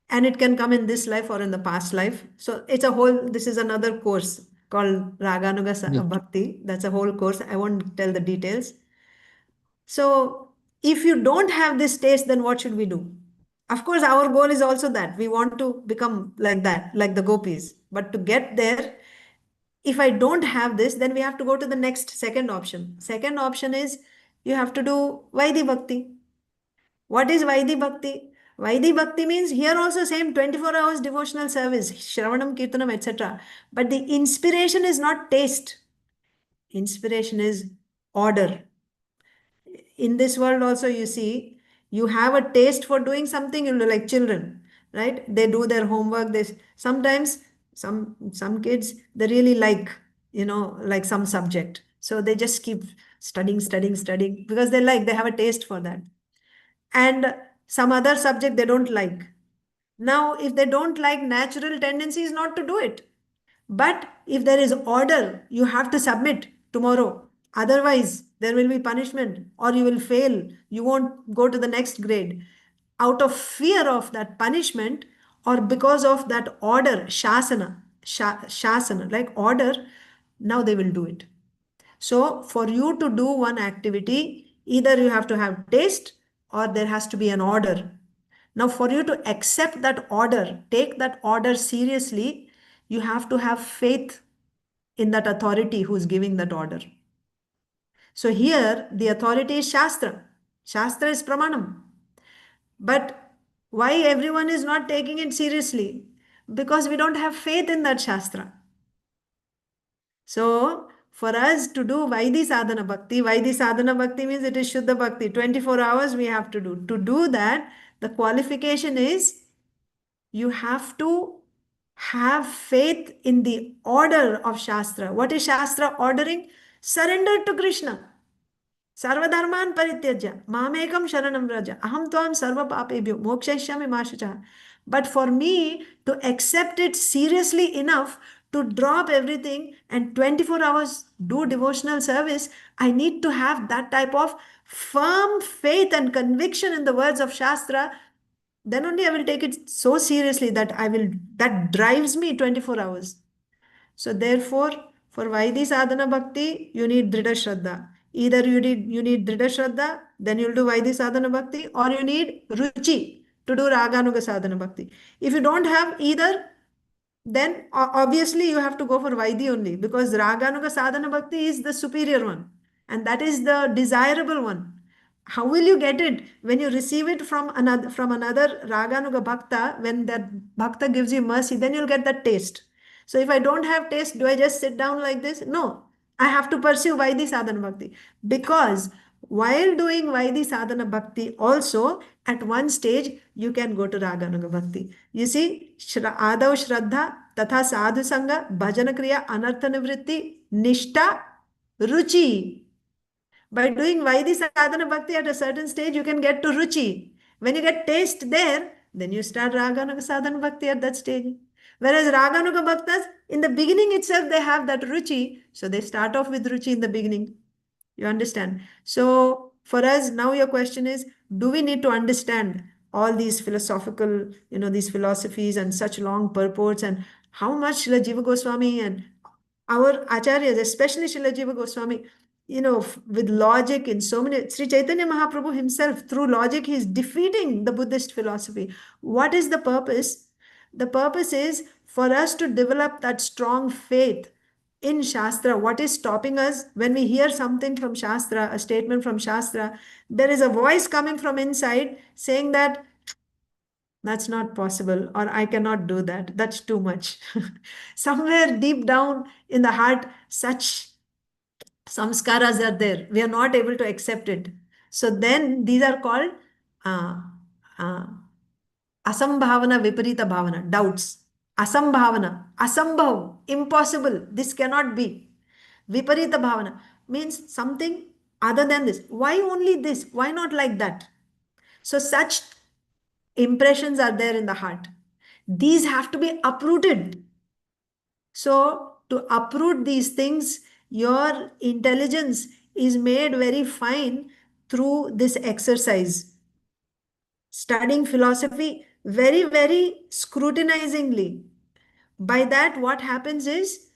And it can come in this life or in the past life. So it's a whole, this is another course called Raganuga Yeah. Bhakti. That's a whole course. I won't tell the details. So if you don't have this taste, then what should we do? Of course, our goal is also that we want to become like that, like the gopis. But to get there, if I don't have this, then we have to go to the next second option. Second option is you have to do Vaidhi Bhakti. What is Vaidhi Bhakti? Vaidhi Bhakti means here also same 24 hours devotional service, Shravanam, Kirtanam, etc. But the inspiration is not taste. Inspiration is order. In this world also you see, you have a taste for doing something, you know, like children, right? They do their homework. They sometimes some kids, they really like, you know, like some subject. So they just keep studying because they have a taste for that. And some other subject they don't like. Now, if they don't like, natural tendency is not to do it. But if there is order, you have to submit tomorrow. Otherwise, there will be punishment or you will fail. You won't go to the next grade. Out of fear of that punishment or because of that order, shasana, like order, now they will do it. So for you to do one activity, either you have to have taste or there has to be an order. Now, for you to accept that order, take that order seriously, you have to have faith in that authority who is giving that order. So here, the authority is Shastra. Shastra is Pramanam. But why everyone is not taking it seriously? Because we don't have faith in that Shastra. So, for us to do Vaidhi Sadhana Bhakti means it is Shuddha Bhakti. 24 hours we have to do. To do that, the qualification is you have to have faith in the order of Shastra. What is Shastra ordering? Surrender to Krishna. Sarvadharman parityajya mamekam sharanam vraja aham tvam sarva papebhyo mokshayishyami ma shachah. But for me to accept it seriously enough to drop everything and 24 hours do devotional service, I need to have that type of firm faith and conviction in the words of Shastra. Then only I will take it so seriously that that drives me 24 hours. So therefore, for Vaidhi Sadhana Bhakti, you need Dhrida Shraddha. Either you need Dhrida Shraddha, then you'll do Vaidhi Sadhana Bhakti, or you need Ruchi to do Raganuga Sadhana Bhakti. If you don't have either, then obviously you have to go for Vaidhi only, because Raganuga Sadhana Bhakti is the superior one and that is the desirable one. How will you get it? When you receive it from another Raganuga Bhakta, when that Bhakta gives you mercy, then you'll get that taste. So if I don't have taste, do I just sit down like this? No, I have to pursue Vaidhi Sadhana Bhakti, because while doing Vaidhi Sadhana Bhakti also, at one stage you can go to Raganuga Bhakti. You see, Adav Shraddha, Tatha Sadhu Sangha, Bhajana Kriya, Anartha Nivritti, Nishta, Ruchi. By doing Vaidhi sadhana bhakti at a certain stage, you can get to Ruchi. When you get taste there, then you start Raganuga sadhana bhakti at that stage. Whereas Raganuga bhaktas, in the beginning itself, they have that Ruchi. So they start off with Ruchi in the beginning. You understand? So for us, now your question is, do we need to understand all these philosophical, these philosophies and such long purports, and how much Srila Jiva Goswami and our acharyas, especially Srila Jiva Goswami, with logic in so many, Sri Chaitanya Mahaprabhu himself, through logic, he is defeating the Buddhist philosophy. What is the purpose? The purpose is for us to develop that strong faith in Shastra. What is stopping us when we hear something from Shastra, a statement from Shastra? There is a voice coming from inside saying that that's not possible, or I cannot do that. That's too much. Somewhere deep down in the heart, such samskaras are there. We are not able to accept it. So then these are called uh, uh, asambhavana, viparita bhavana, doubts. Asambhavana, asambhav, impossible. This cannot be. Viparita bhavana means something other than this. Why only this? Why not like that? So such impressions are there in the heart. These have to be uprooted. So to uproot these things, your intelligence is made very fine through this exercise. Studying philosophy very, very scrutinizingly. By that, what happens is,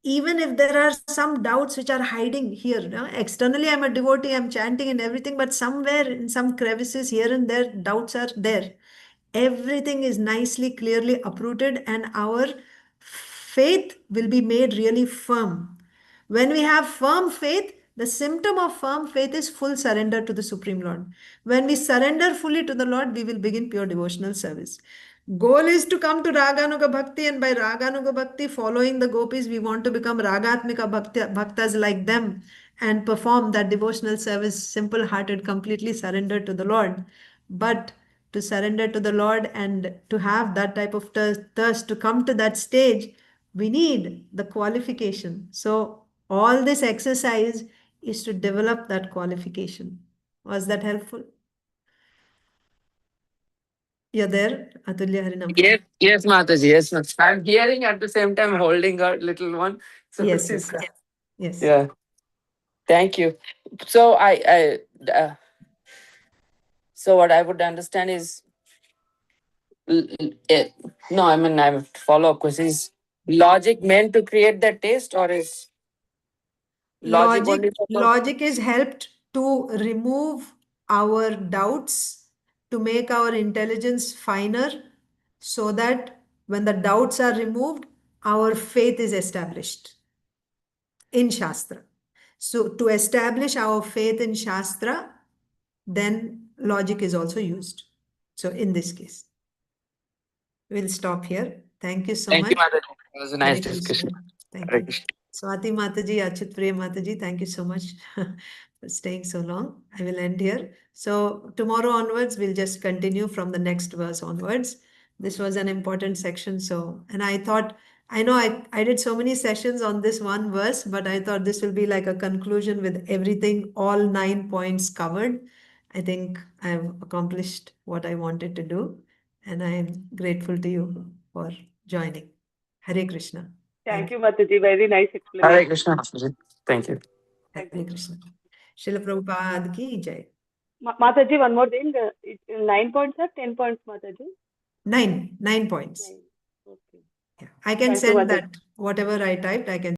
even if there are some doubts which are hiding here, externally I'm a devotee, I'm chanting and everything, but somewhere in some crevices here and there, doubts are there. Everything is nicely, clearly uprooted, and our faith will be made really firm. When we have firm faith, the symptom of firm faith is full surrender to the Supreme Lord. When we surrender fully to the Lord, we will begin pure devotional service. Goal is to come to Raganuga Bhakti, and by Raganuga Bhakti, following the gopis, we want to become Ragatmika Bhaktas like them and perform that devotional service, simple hearted, completely surrendered to the Lord. But to surrender to the Lord and to have that type of thirst to come to that stage, we need the qualification. So all this exercise is to develop that qualification. Was that helpful? You're there, Atulya Harinam? Yes, Mataji. Yes, Mataji. I'm hearing at the same time holding a little one. So Yes, this yes, is yes. yeah. Thank you. So so what I would understand is, no, I mean, I have a follow-up question. Is logic meant to create that taste, or is logic only for Logic is helped to remove our doubts, to make our intelligence finer, so that when the doubts are removed, our faith is established in Shastra. So to establish our faith in Shastra, then logic is also used. So in this case, we'll stop here. Thank you so Thank you, much. Mataji. It was a nice Hare discussion. Krishna. Thank Hare you. Krishna. Swati Mataji, Achut Priya Mataji, thank you so much for staying so long. I will end here. So tomorrow onwards, we'll just continue from the next verse onwards. This was an important section. So, and I thought, I know I did so many sessions on this one verse, but I thought this will be like a conclusion with everything, all 9 points covered. I think I've accomplished what I wanted to do, and I am grateful to you for joining. Hare Krishna. Thank you, Mataji. Very nice Hare explanation. Krishna, Mataji. Thank you. Thank Hare you. Krishna. Srila Prabhupada ki jai. Mataji, one more thing. 9 points or 10 points, Mataji? 9 points. 9. Okay. Yeah. I can Thank you, send Mataji. that, whatever I typed, I can